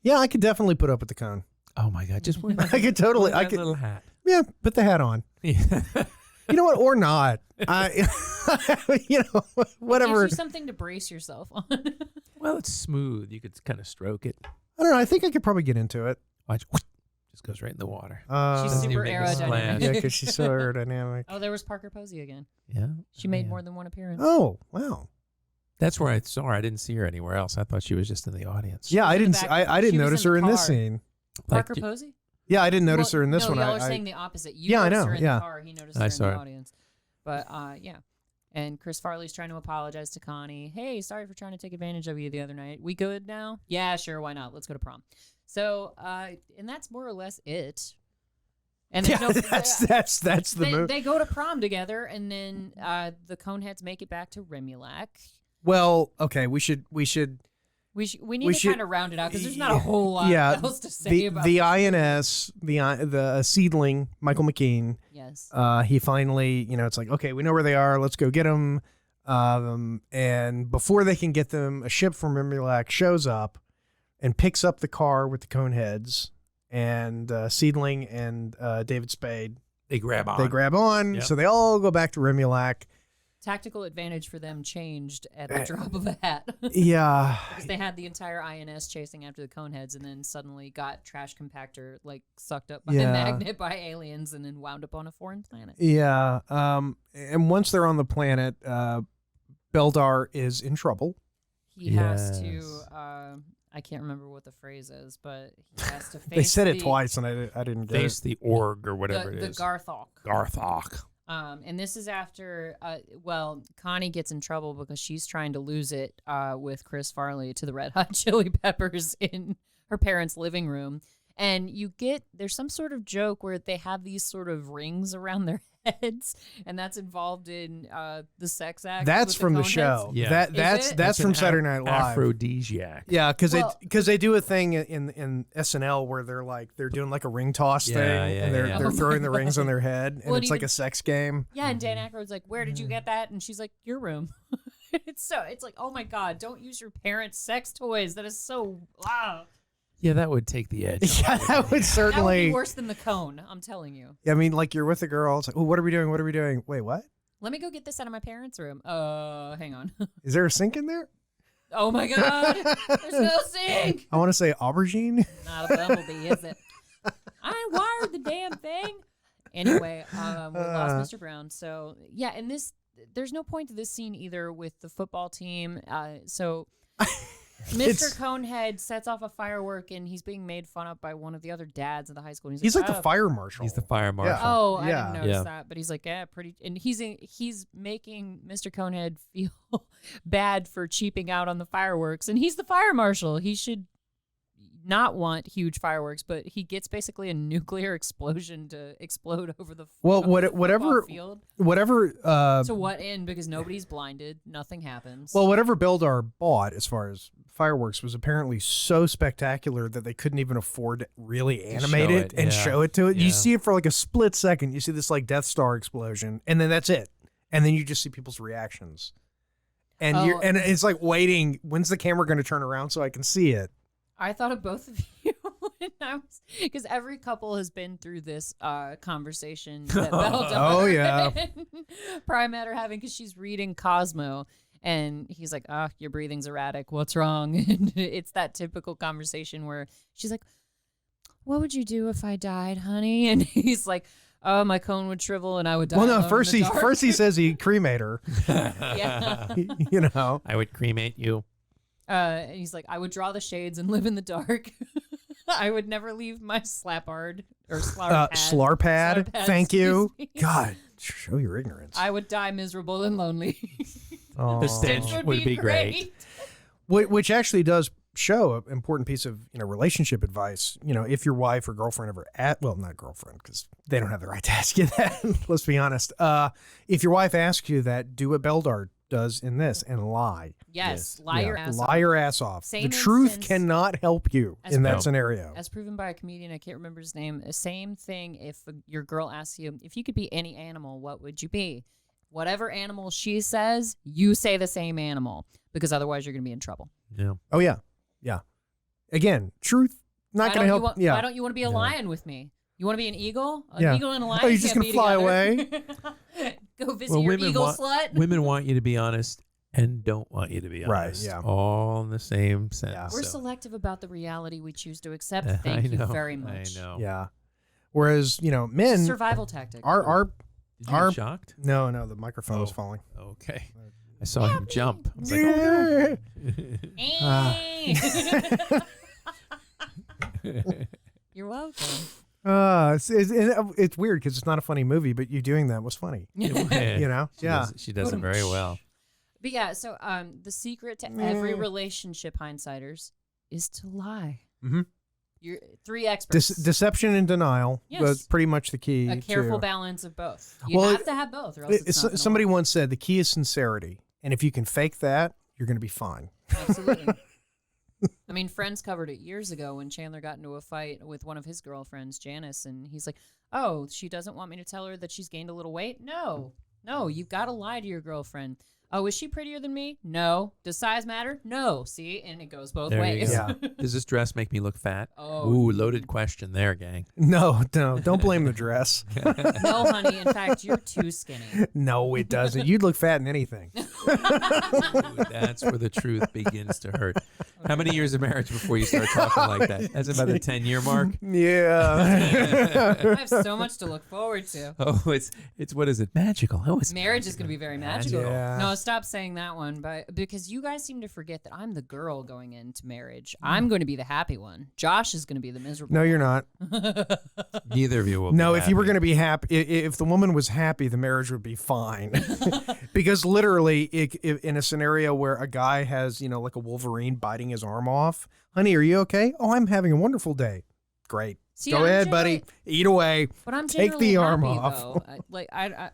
yeah. I could definitely put up with the cone. Oh my God! Just wear I could totally. I that could. little hat. Yeah, put the hat on. Yeah. You know what? Or not. I. Whatever. Gives you something to brace yourself on. Well, it's smooth. You could kind of stroke it. I don't know. I think I could probably get into it. Watch. Just goes right in the water. She's Doesn't super even make a splash. aerodynamic. Yeah, because she's so aerodynamic. Oh, there was Parker Posey again. Yeah. She Oh, made yeah. more than one appearance. Oh wow. That's where I saw her. I didn't see her anywhere else. I thought she was just in the audience. Yeah, I in the didn't. back. I didn't She was notice in her the in this car. scene. Parker Like, Posey? Yeah, I didn't notice her in this no, one. y'all I, are saying the opposite. You Yeah, I noticed know, her in yeah. the car. He noticed I her saw in the her. audience. But yeah. And Chris Farley's trying to apologize to Connie. Hey, sorry for trying to take advantage of you the other night. We good now? Yeah, sure. Why not? Let's go to prom. So, and that's more or less it. And there's no, that's the movie. They go to prom together, and then the Coneheads make it back to Remulac. Well, okay, we need to kind of round it out because there's not a whole lot else to say about the INS, the seedling, Michael McKean. Yes. He finally, it's like, okay, we know where they are. Let's go get them. And before they can get them, a ship from Remulac shows up and picks up the car with the Coneheads, and Seedling and David Spade. They grab on. Yep. So they all go back to Remulac. Tactical advantage for them changed at the drop of a hat. Yeah. Because they had the entire INS chasing after the Coneheads, and then suddenly got trash compactor sucked up by a magnet by aliens, and then wound up on a foreign planet. Yeah. And once they're on the planet, Beldar is in trouble. He has to. I can't remember what the phrase is, but he has to face. They said it twice, and I didn't get face it. the org or whatever it is. The Garthok. Garthok. And this is after, Connie gets in trouble because she's trying to lose it with Chris Farley to the Red Hot Chili Peppers in her parents' living room. And there's some sort of joke where they have these sort of rings around their heads, and that's involved in the sex act. That's from the show. Yeah. That's from Saturday Night Live. Aphrodisiac. Yeah, because they do a thing in SNL where they're doing like a ring toss thing, and they're throwing the rings on their head, and it's like a sex game. Yeah, and Dan Aykroyd's like, "Where did you get that?" And she's like, "Your room." It's like, oh my God, don't use your parents' sex toys. That is so wow. Yeah, that would take the edge. Yeah, that would certainly. That would be worse than the cone, I'm telling you. I mean, like you're with a girl. It's like, oh, what are we doing? What are we doing? Wait, what? Let me go get this out of my parents' room. Hang on. Is there a sink in there? Oh my God, there's no sink. I want to say aubergine. Not a bumblebee, is it? I wired the damn thing. Anyway, we lost Mr. Brown. So yeah, and there's no point to this scene either with the football team. So. Mr. Conehead sets off a firework, and he's being made fun of by one of the other dads at the high school. And he's like the fire marshal. He's the fire marshal. Yeah. Oh, I didn't notice that. But he's like, pretty. And he's making Mr. Conehead feel bad for cheaping out on the fireworks. And he's the fire marshal. He should not want huge fireworks, but he gets basically a nuclear explosion to explode over the whatever field. Whatever To what end? Because nobody's blinded, nothing happens. Well, whatever Beldar bought as far as fireworks was apparently so spectacular that they couldn't even afford to really animate it and show it to it. Yeah. You see it for like a split second. You see this like Death Star explosion, and then that's it. And then you just see people's reactions. And and it's like waiting, when's the camera going to turn around so I can see it? I thought of both of you because every couple has been through this conversation that Beldar and Prymaat are having because she's reading Cosmo, and he's like, your breathing's erratic. What's wrong? And it's that typical conversation where she's like, what would you do if I died, honey? And he's like, oh, my cone would shrivel and I would die. Well, no, first he says he'd cremate her. Yeah. I would cremate you. And he's like, I would draw the shades and live in the dark. I would never leave my slapard or slarpad. Thank you. God, show your ignorance. I would die miserable and lonely. The stench would be great. Which actually does show an important piece of relationship advice. If your wife or girlfriend ever not girlfriend because they don't have the right to ask you that. Let's be honest. If your wife asks you that, do what Beldar does in this and lie. Yes. Lie your ass off. Lie your ass off. The truth cannot help you in that scenario. As proven by a comedian, I can't remember his name. Same thing if your girl asks you, if you could be any animal, what would you be? Whatever animal she says, you say the same animal because otherwise you're going to be in trouble. Yeah. Oh, yeah. Yeah. Again, truth not going to help. Why don't you want to be a lion with me? You want to be an eagle? An eagle and a lion? Oh, you're just going to fly away? Go visit your eagle slut? Women want you to be honest and don't want you to be honest. Right, yeah. All in the same sentence. Yeah. We're selective about the reality we choose to accept. Thank you very much. I know. Yeah. Whereas, men... survival tactic. Did you get shocked? No, the microphone was falling. Okay. I saw him jump. I was like, You're welcome. It's weird because it's not a funny movie, but you doing that was funny. She does it very well. But yeah, so the secret to every relationship, hindsighters, is to lie. Mm-hmm. You're 3 experts. Deception and denial. Yes. Was pretty much the key. A careful to, balance of both. You have to have both, or else it's not somebody work. once said the key is sincerity, and if you can fake that, you're going to be fine. Absolutely. I mean, Friends covered it years ago when Chandler got into a fight with one of his girlfriends, Janice, and he's like, "Oh, she doesn't want me to tell her that she's gained a little weight? No, you've got to lie to your girlfriend. Oh, is she prettier than me? No. Does size matter? No. See, and it goes both ways. Yeah. Does this dress make me look fat? Oh. Ooh, loaded question there, gang. No, don't blame the dress. No, honey. In fact, you're too skinny. No, it doesn't. You'd look fat in anything. Ooh, that's where the truth begins to hurt. How many years of marriage before you start talking like that? That's about the 10-year mark. Yeah. I have so much to look forward to. Oh, it's what is it? Magical. Oh, it's Marriage is going to be very magical. Yeah. No, stop saying that one, but because you guys seem to forget that I'm the girl going into marriage. I'm going to be the happy one. Josh is going to be the miserable. No, you're not. Neither of you will. No, be if you were happy. going to be happy, if the woman was happy, the marriage would be fine. Because literally, in a scenario where a guy has, like a Wolverine biting his arm off, honey, are you okay? Oh, I'm having a wonderful day. Great. See, Go I'm ahead, generally- buddy. Eat away. But I'm Take generally the arm happy, off. though.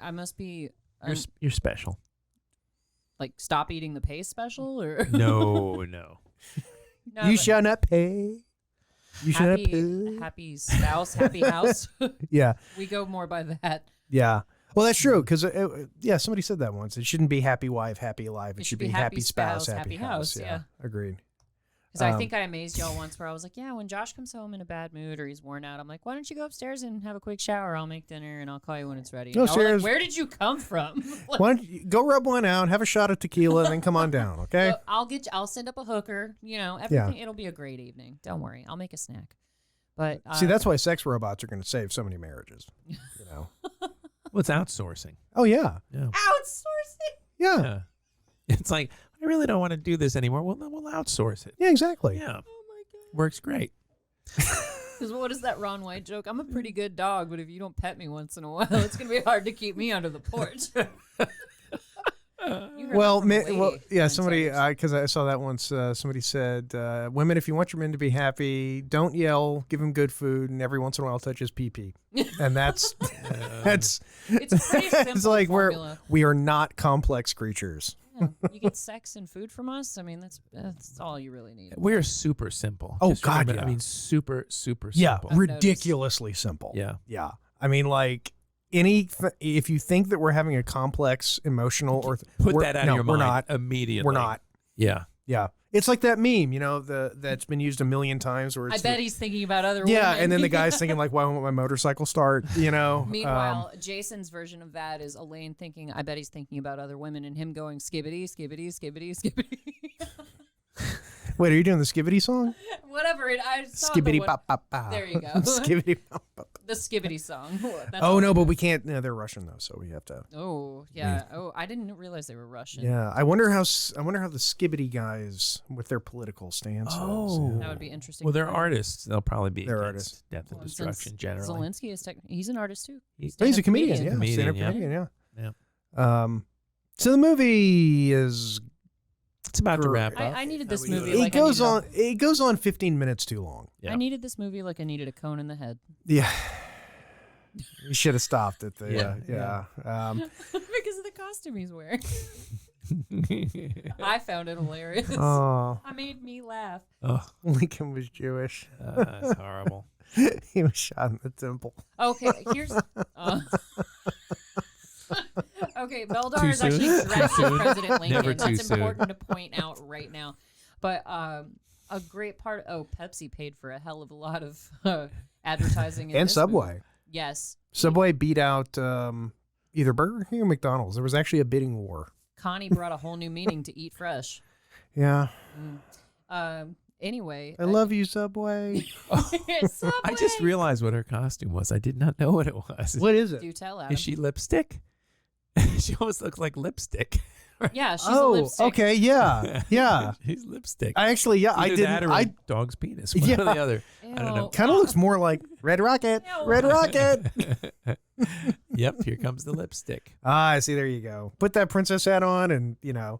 I must be You're special. like stop eating the paste special or No. No, You but shall not pay. You shall not pay. happy spouse, happy house. Yeah. We go more by that. Yeah. Well, that's true because somebody said that once. It shouldn't be happy wife, happy life. It should be happy spouse, happy house. yeah. Agreed. Because I think I amazed y'all once where I was like, yeah, when Josh comes home in a bad mood or he's worn out, I'm like, why don't you go upstairs and have a quick shower? I'll make dinner and I'll call you when it's ready. No, And y'all were like, serious. where did you come from? Like, Why don't you go rub one out, have a shot of tequila, and then come on down, okay? I'll send up a hooker. Everything. It'll be a great evening. Don't worry. I'll make a snack. But See, that's why sex robots are going to save so many marriages. Well, it's outsourcing. Oh, yeah. Yeah. outsourcing. Yeah. Yeah. It's like, I really don't want to do this anymore. Well, then we'll outsource it. Yeah, exactly. Yeah. Oh my god. Works great. Because what is that Ron White joke? I'm a pretty good dog, but if you don't pet me once in a while, it's gonna be hard to keep me under the porch. You heard Well, that from a lady in somebody, Insiders. because I saw that once, somebody said, women, if you want your men to be happy, don't yell, give him good food, and every once in a while touch his pee-pee. And that's, It's pretty simple. it's like formula. we are not complex creatures. Yeah, you get sex and food from us. I mean, that's all you really need. We're super simple. Oh, Just God, remember, yeah. I mean, super, super Yeah, simple. ridiculously simple. Yeah. Yeah. I mean, like, if you think that we're having a complex emotional or Put we're- that out no, of your we're mind not. immediately. We're not. Yeah. Yeah. It's like that meme, that's been used a million times where I it's bet he's thinking about other yeah, women. and then the guy's thinking like, why won't my motorcycle start? Meanwhile, Jason's version of that is Elaine thinking, I bet he's thinking about other women, and him going, skibbity, skibbity, skibbity, skibbity. Wait, are you doing the Skibbity song? Whatever. I saw Skibbity the one- pop pop pop. There you go. Skibbity pop pop. The skibbity song. That's Oh all no, I but know. we can't. No, they're Russian though, so we have to. Oh yeah. Oh, I didn't realize they were Russian. Yeah, I wonder how the Skibbity guys with their political stance. Oh. That would be interesting. Well, they're to find. artists. They'll probably be They're against artists. death and Well, since destruction generally. Zelensky is he's an artist too. He's He's a comedian. Yeah, Comedian, stand-up yeah. comedian. Yeah. Yeah. So the movie is. It's about to wrap up. I needed this How we movie. doing? Like It goes on 15 minutes too long. Yeah. I needed this movie like I needed a cone in the head. Yeah. You should have stopped at the. Yeah. Yeah. Because of the costume he's wearing. I found it hilarious. Oh, It made me laugh. Oh, Lincoln was Jewish. that's horrible. He was shot in the temple. Okay, here's. Okay, Beldar Too is actually soon? dressed Too as soon? President Lincoln. Never too That's soon. important to point out right now. But a great part. Oh, Pepsi paid for a hell of a lot of advertising. In And this Subway. movie. Yes. Subway beat out either Burger King or McDonald's. There was actually a bidding war. Connie brought a whole new meaning to eat fresh. Yeah. Anyway, I love you, Subway. Subway. I just realized what her costume was. I did not know what it was. What is it? Do tell, Adam. Is she lipstick? She almost looks like lipstick. Yeah, she's a Oh, lipstick. okay. Yeah. Yeah. She's lipstick. I actually, yeah, I Either that didn't. or a I dog's penis. One Yeah. or the other. I don't know. Ew. kind of looks more like Red Rocket. Ew. Red Rocket. Yep, here comes the lipstick. I see. There you go. Put that princess hat on, and Oh.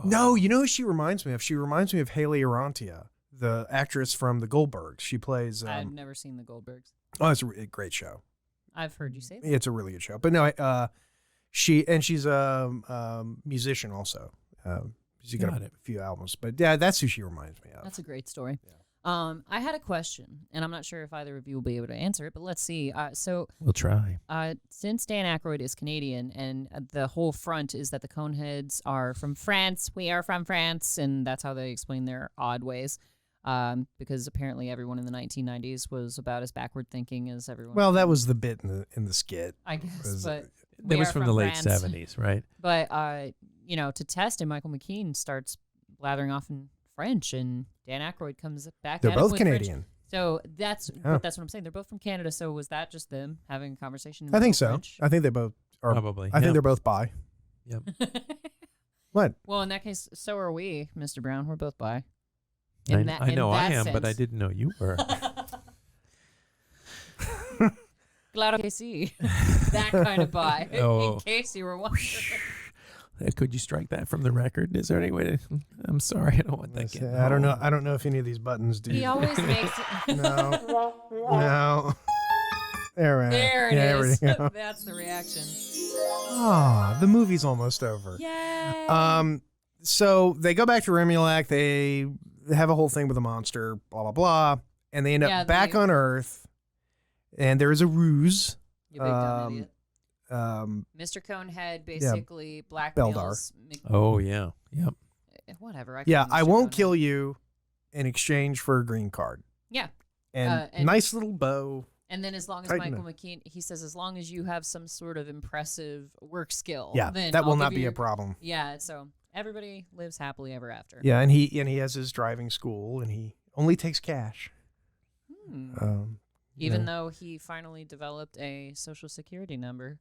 No, you know who she reminds me of? She reminds me of Haley Arantia, the actress from the Goldbergs. She plays. I've never seen the Goldbergs. Oh, it's a great show. I've heard you say that. It's a really good show. But no, she's a musician also. She's got a few albums. But yeah, that's who she reminds me of. That's a great story. Yeah. I had a question, and I'm not sure if either of you will be able to answer it, but let's see. So We'll try. since Dan Aykroyd is Canadian, and the whole front is that the Coneheads are from France, we are from France, and that's how they explain their odd ways. Because apparently everyone in the 1990s was about as backward thinking as everyone. Well, that was the bit in the skit. I guess, but That was from the late France. 70s, right? But to test him, Michael McKean starts blathering off in French, and Dan Aykroyd comes back. They're at him both with Canadian. French. So that's what I'm saying. They're both from Canada. So was that just them having a conversation? In I think so. French? I think they both are. Probably. I think they're both bi. Yep. What? Well, in that case, so are we, Mr. Brown. We're both bi. I know I am, but I didn't know you were. Claro que sí. That kind of bi. Oh. In case you were wondering. Could you strike that from the record? Is there any way to? I'm sorry, I don't want that. I don't know. I don't know if any of these buttons do. He always makes it. No. There There it is. we go. That's the reaction. Oh, the movie's almost over. Yay. So they go back to Remulac. They have a whole thing with a monster, blah, blah, blah. And they end up back on Earth. And there is a ruse. You big dumb idiot. Mr. Conehead basically blackmails. Oh, yeah. Yep. Whatever. I won't kill you in exchange for a green card. Yeah. And nice little bow. And then as long as Michael McKean, he says, as long as you have some sort of impressive work skill, then that will I'll not give be you a problem. Yeah, so everybody lives happily ever after. Yeah, and he has his driving school, and he only takes cash. Even though he finally developed a social security number.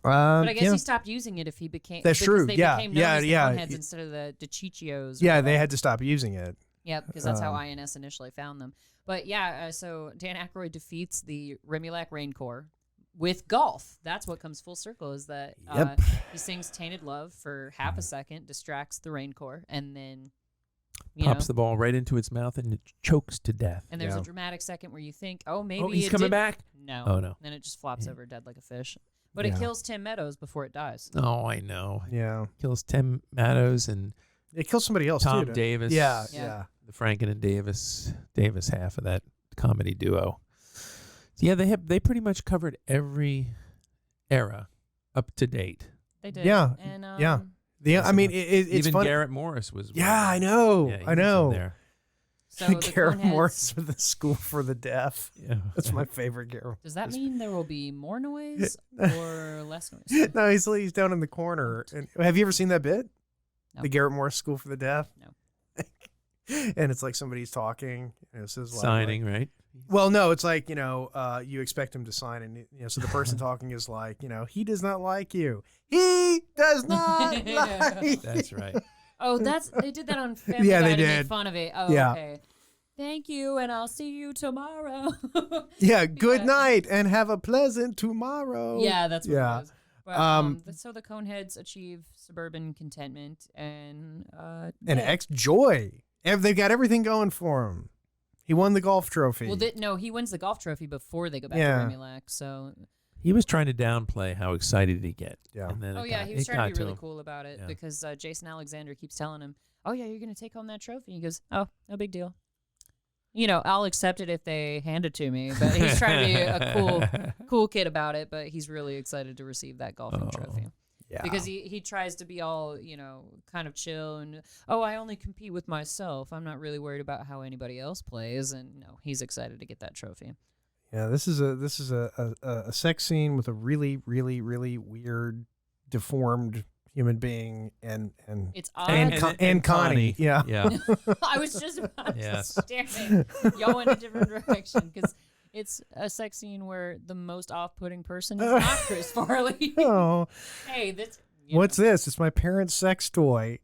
But I guess he stopped using it if he became. That's true. They Yeah, became known as the yeah. Coneheads instead of the DeCiccios. Yeah, they had to stop using it. Yep, because that's how INS initially found them. But yeah, so Dan Aykroyd defeats the Remulac Rain Corps with golf. That's what comes full circle, is that he sings Tainted Love for half a second, distracts the Rain Corps, and then pops the ball right into its mouth and it chokes to death. And there's a dramatic second where you think, oh, maybe he's coming back? No. Oh, no. Then it just flops over dead like a fish. But it kills Tim Meadows before it dies. Oh, I know. Yeah. Kills Tim Meadows and it kills somebody else Tom too. Davis. Yeah. The Franken and Davis half of that comedy duo. Yeah, they pretty much covered every era up to date. They did. Yeah. And, I mean, it's even fun. Garrett Morris was. Yeah, I know. Yeah, I know. There. So Garrett Morris with the School for the Deaf. Yeah. That's my favorite Garrett. Does that mean there will be more noise or less noise? No, he's down in the corner. And have you ever seen that bit? No. The Garrett Morris School for the Deaf? No. And it's like somebody's talking. And it says signing, right? Well, no, it's like, you expect him to sign. And, so the person talking is like, he does not like you. He does not like you. That's right. Oh, they did that on Family Guy to make fun of it. Oh, okay. Thank you, and I'll see you tomorrow. Good night, and have a pleasant tomorrow. Yeah, that's what it was. But, so the Coneheads achieve suburban contentment and joy. They've got everything going for them. He won the golf trophy. Well, he wins the golf trophy before they go back to Remulac. So he was trying to downplay how excited he'd get. Yeah. And then he was trying to be really cool about it because Jason Alexander keeps telling him, "Oh yeah, you're going to take home that trophy." He goes, "Oh, no big deal. I'll accept it if they hand it to me." But he's trying to be a cool kid about it. But he's really excited to receive that golfing trophy. Yeah. Because he tries to be all, kind of chill and, I only compete with myself. I'm not really worried about how anybody else plays. And no, he's excited to get that trophy. Yeah, this is a sex scene with a really, really, really weird, deformed human being and it's odd. And Connie. Yeah. I was just about to stare at y'all went a different direction because it's a sex scene where the most off-putting person is not Chris Farley. Oh. Hey, this. What's this? It's my parents' sex toy.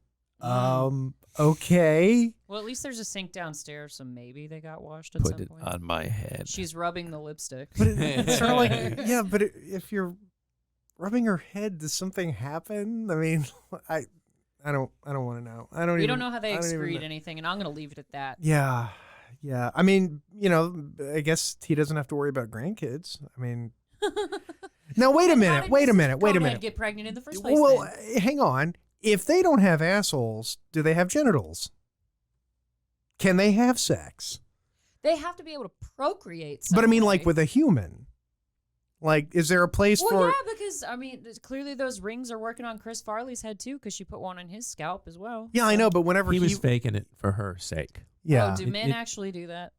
Okay. Well, at least there's a sink downstairs, so maybe they got washed at some point. Put it on my head. She's rubbing the lipstick. But it's sort of like, but if you're rubbing her head, does something happen? I mean, I I don't want to know. We don't know how they excrete anything, and I'm going to leave it at that. Yeah. Yeah. I mean, you know, I guess he doesn't have to worry about grandkids. I mean, now wait a minute. Get pregnant in the first place. Well, hang on. If they don't have assholes, do they have genitals? Can they have sex? They have to be able to procreate. But I mean, like with a human. Like, is there a place for? Well, yeah, because I mean, clearly those rings are working on Chris Farley's head too, because she put one on his scalp as well. Yeah, I know, but whenever he was faking it for her sake. Yeah. Oh, do men actually do that?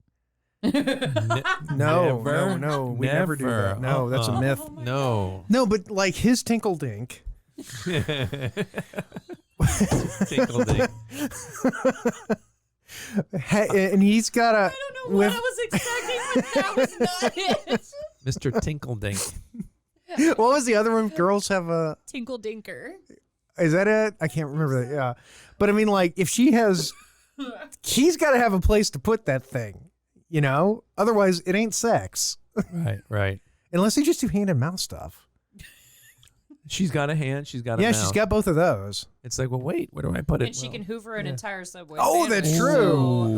No, we never do that. No, that's a myth. No, but like his tinkle dink. Tinkle dink. And he's got a. I don't know what I was expecting, but that was not it. Mr. Tinkledink. What was the other one? Girls have a Tinkle Dinker. Is that it? I can't remember that. Yeah, but I mean, like, if she has, he's got to have a place to put that thing. You know, otherwise it ain't sex. Right. Unless they just do hand and mouth stuff. She's got a hand. She's got a yeah. mouth. She's got both of those. It's like, well, wait, where do I put it? And she can hoover an entire subway. Oh, sandwich. that's true.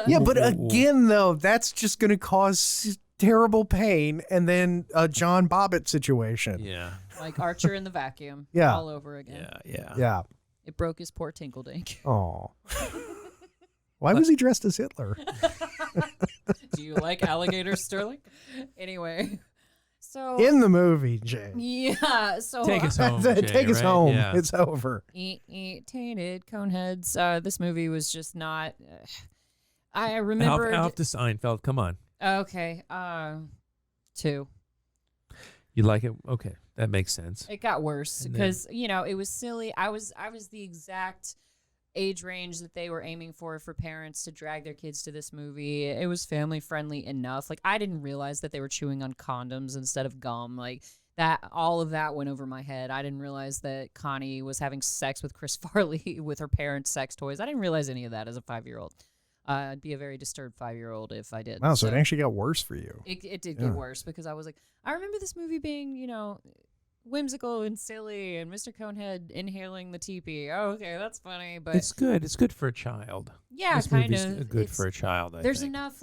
Yeah, but again, though, that's just going to cause terrible pain, and then a John Bobbitt situation. Yeah. Like Archer in the vacuum. Yeah. All over again. Yeah. It broke his poor tinkle dink. Oh. Why was he dressed as Hitler? Do you like alligator Sterling? Anyway. So in the movie, Jay. Yeah. So take us home. Jay, take us home. Yeah. It's over. Tainted Coneheads. This movie was just not. I remember. Out to Seinfeld. Come on. Okay. 2. You like it? Okay, that makes sense. It got worse because it was silly. I was the exact age range that they were aiming for parents to drag their kids to this movie. It was family friendly enough. Like, I didn't realize that they were chewing on condoms instead of gum. Like, that, all of that went over my head. I didn't realize that Connie was having sex with Chris Farley with her parents' sex toys. I didn't realize any of that as a 5-year-old. I'd be a very disturbed 5-year-old if I did. Wow, so it actually got worse for you. It did get worse because I was like, I remember this movie being, whimsical and silly, and Mr. Conehead inhaling the teepee. Oh, okay, that's funny, but it's good. It's good for a child. Yeah, kind of. Good for a child. There's enough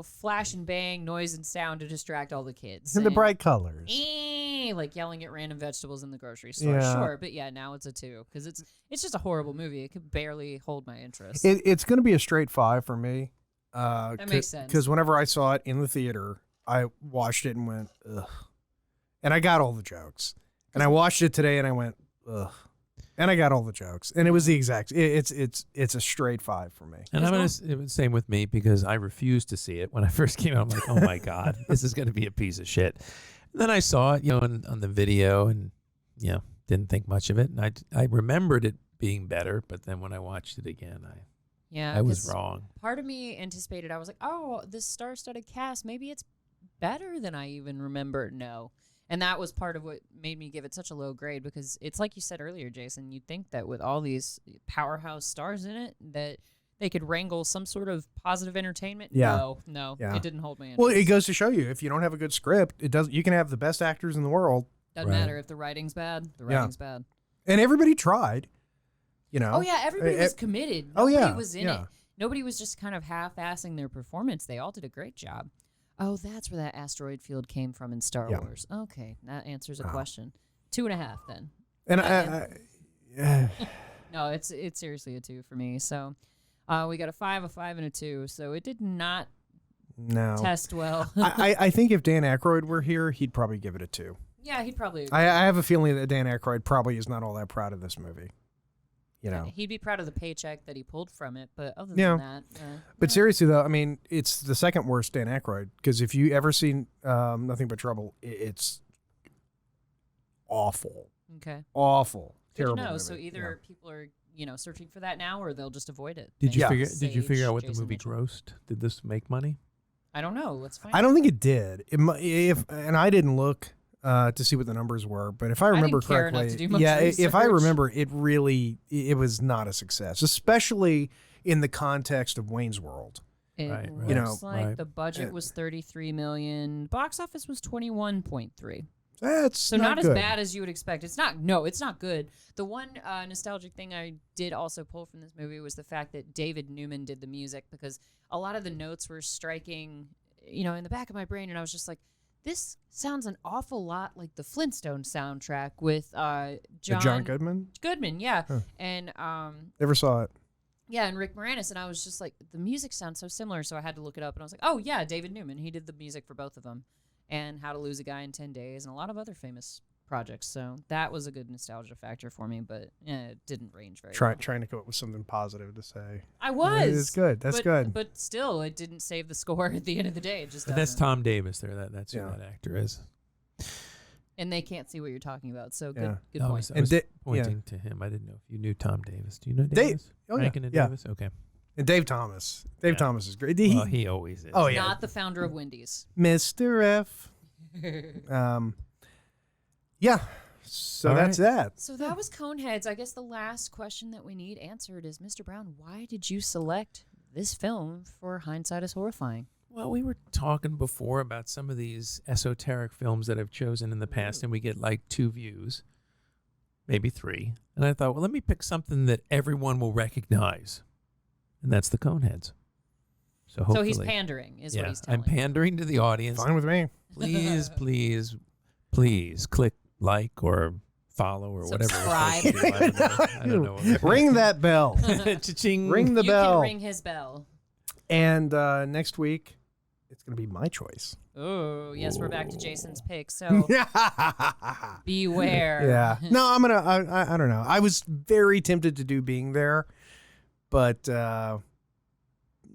flash and bang, noise and sound to distract all the kids. And the bright colors. Like yelling at random vegetables in the grocery store. Yeah. Sure, but yeah, now it's a 2 because it's just a horrible movie. It could barely hold my interest. It's going to be a straight 5 for me. That makes sense. Because whenever I saw it in the theater, I watched it and went, ugh. And I got all the jokes. And I watched it today and I went, ugh. And I got all the jokes. And it was the exact, it's a straight 5 for me. And it was same with me because I refused to see it when I first came out. I'm like, oh my God, this is going to be a piece of shit. And then I saw it, on the video and, didn't think much of it. And I remembered it being better, but then when I watched it again, I was wrong. Part of me anticipated, I was like, oh, this star-studded cast, maybe it's better than I even remember. No. And that was part of what made me give it such a low grade because it's like you said earlier, Jason, you'd think that with all these powerhouse stars in it that they could wrangle some sort of positive entertainment. Yeah. No, it didn't hold my interest. Well, it goes to show you if you don't have a good script, you can have the best actors in the world. Doesn't matter if the writing's bad. The writing's bad. And everybody tried, Oh yeah, everybody was committed. Nobody was in it. Nobody was just kind of half-assing their performance. They all did a great job. Oh, that's where that asteroid field came from in Star Wars. Okay, that answers a question. 2.5 then. And no, it's seriously a 2 for me. So we got a 5, a 5, and a 2. So it did not test well. I think if Dan Aykroyd were here, he'd probably give it a 2. Yeah, he'd probably agree. I have a feeling that Dan Aykroyd probably is not all that proud of this movie. He'd be proud of the paycheck that he pulled from it, but other than that. But seriously, though, I mean, it's the second worst Dan Aykroyd, because if you ever seen Nothing But Trouble, it's awful. Okay. Awful. Good Terrible to know. movie. So either people are, searching for that now, or they'll just avoid it. Did you figure out what the movie grossed? Did this make money? I don't know. Let's find out. I don't think it did. And I didn't look to see what the numbers were, but if I remember correctly, if I remember, it was not a success, especially in the context of Wayne's World. It looks like the budget was $33 million. Box office was 21.3. That's So not as bad as you would expect. It's not. No, it's not good. The one nostalgic thing I did also pull from this movie was the fact that David Newman did the music, because a lot of the notes were striking, in the back of my brain, and I was just like, this sounds an awful lot like the Flintstones soundtrack with John Goodman. Goodman, yeah, Huh. and Never saw it. yeah, and Rick Moranis, and I was just like, the music sounds so similar, so I had to look it up, and I was like, oh yeah, David Newman, he did the music for both of them, and How to Lose a Guy in 10 Days, and a lot of other famous projects. So that was a good nostalgia factor for me, but it didn't range very well. Trying to come up with something positive to say. I was. It's good. That's good. But still, it didn't save the score at the end of the day. It just But that's doesn't. Tom Davis there. That's who that actor is. And they can't see what you're talking about. So Yeah. good I point. was pointing to him. I didn't know if you knew Tom Davis. Do you know Dave- Davis? oh, yeah. Rankin and Yeah. Davis? Okay. And Dave Thomas. Dave Thomas is great. Well, he always is. Oh, yeah. Not the founder of Wendy's. Mr. F. Yeah. So All that's that. So that was Coneheads. I guess the last question that we need answered is, Mr. Brown, why did you select this film for Hindsight is Horrifying? Well, we were talking before about some of these esoteric films that I've chosen in the past, and we get like 2 views, maybe 3. And I thought, well, let me pick something that everyone will recognize, and that's the Coneheads. So hopefully, So he's pandering, is what he's telling I'm pandering to the audience. Fine with me. Please, please, please click like or follow or Subscribe. whatever. I don't know. Ring that bell. Cha-ching. Ring the You bell. can ring his bell. And next week, it's going to be my choice. Oh, yes, we're back to Jason's pick. So beware. Yeah. No, I'm going to, I don't know. I was very tempted to do Being There, but I'm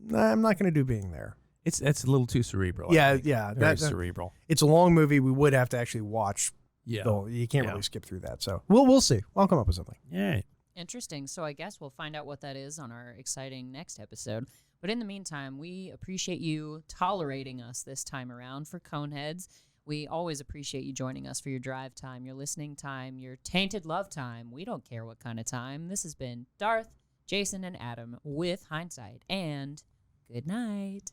not going to do Being There. It's a little too cerebral. I Yeah, think. yeah. Very cerebral. It's a long movie. We would have to actually watch. Yeah. You can't really skip through that. So we'll see. I'll come up with something. Yeah. Interesting. So I guess we'll find out what that is on our exciting next episode. But in the meantime, we appreciate you tolerating us this time around for Coneheads. We always appreciate you joining us for your drive time, your listening time, your tainted love time. We don't care what kind of time. This has been Darth, Jason, and Adam with Hindsight. And good night.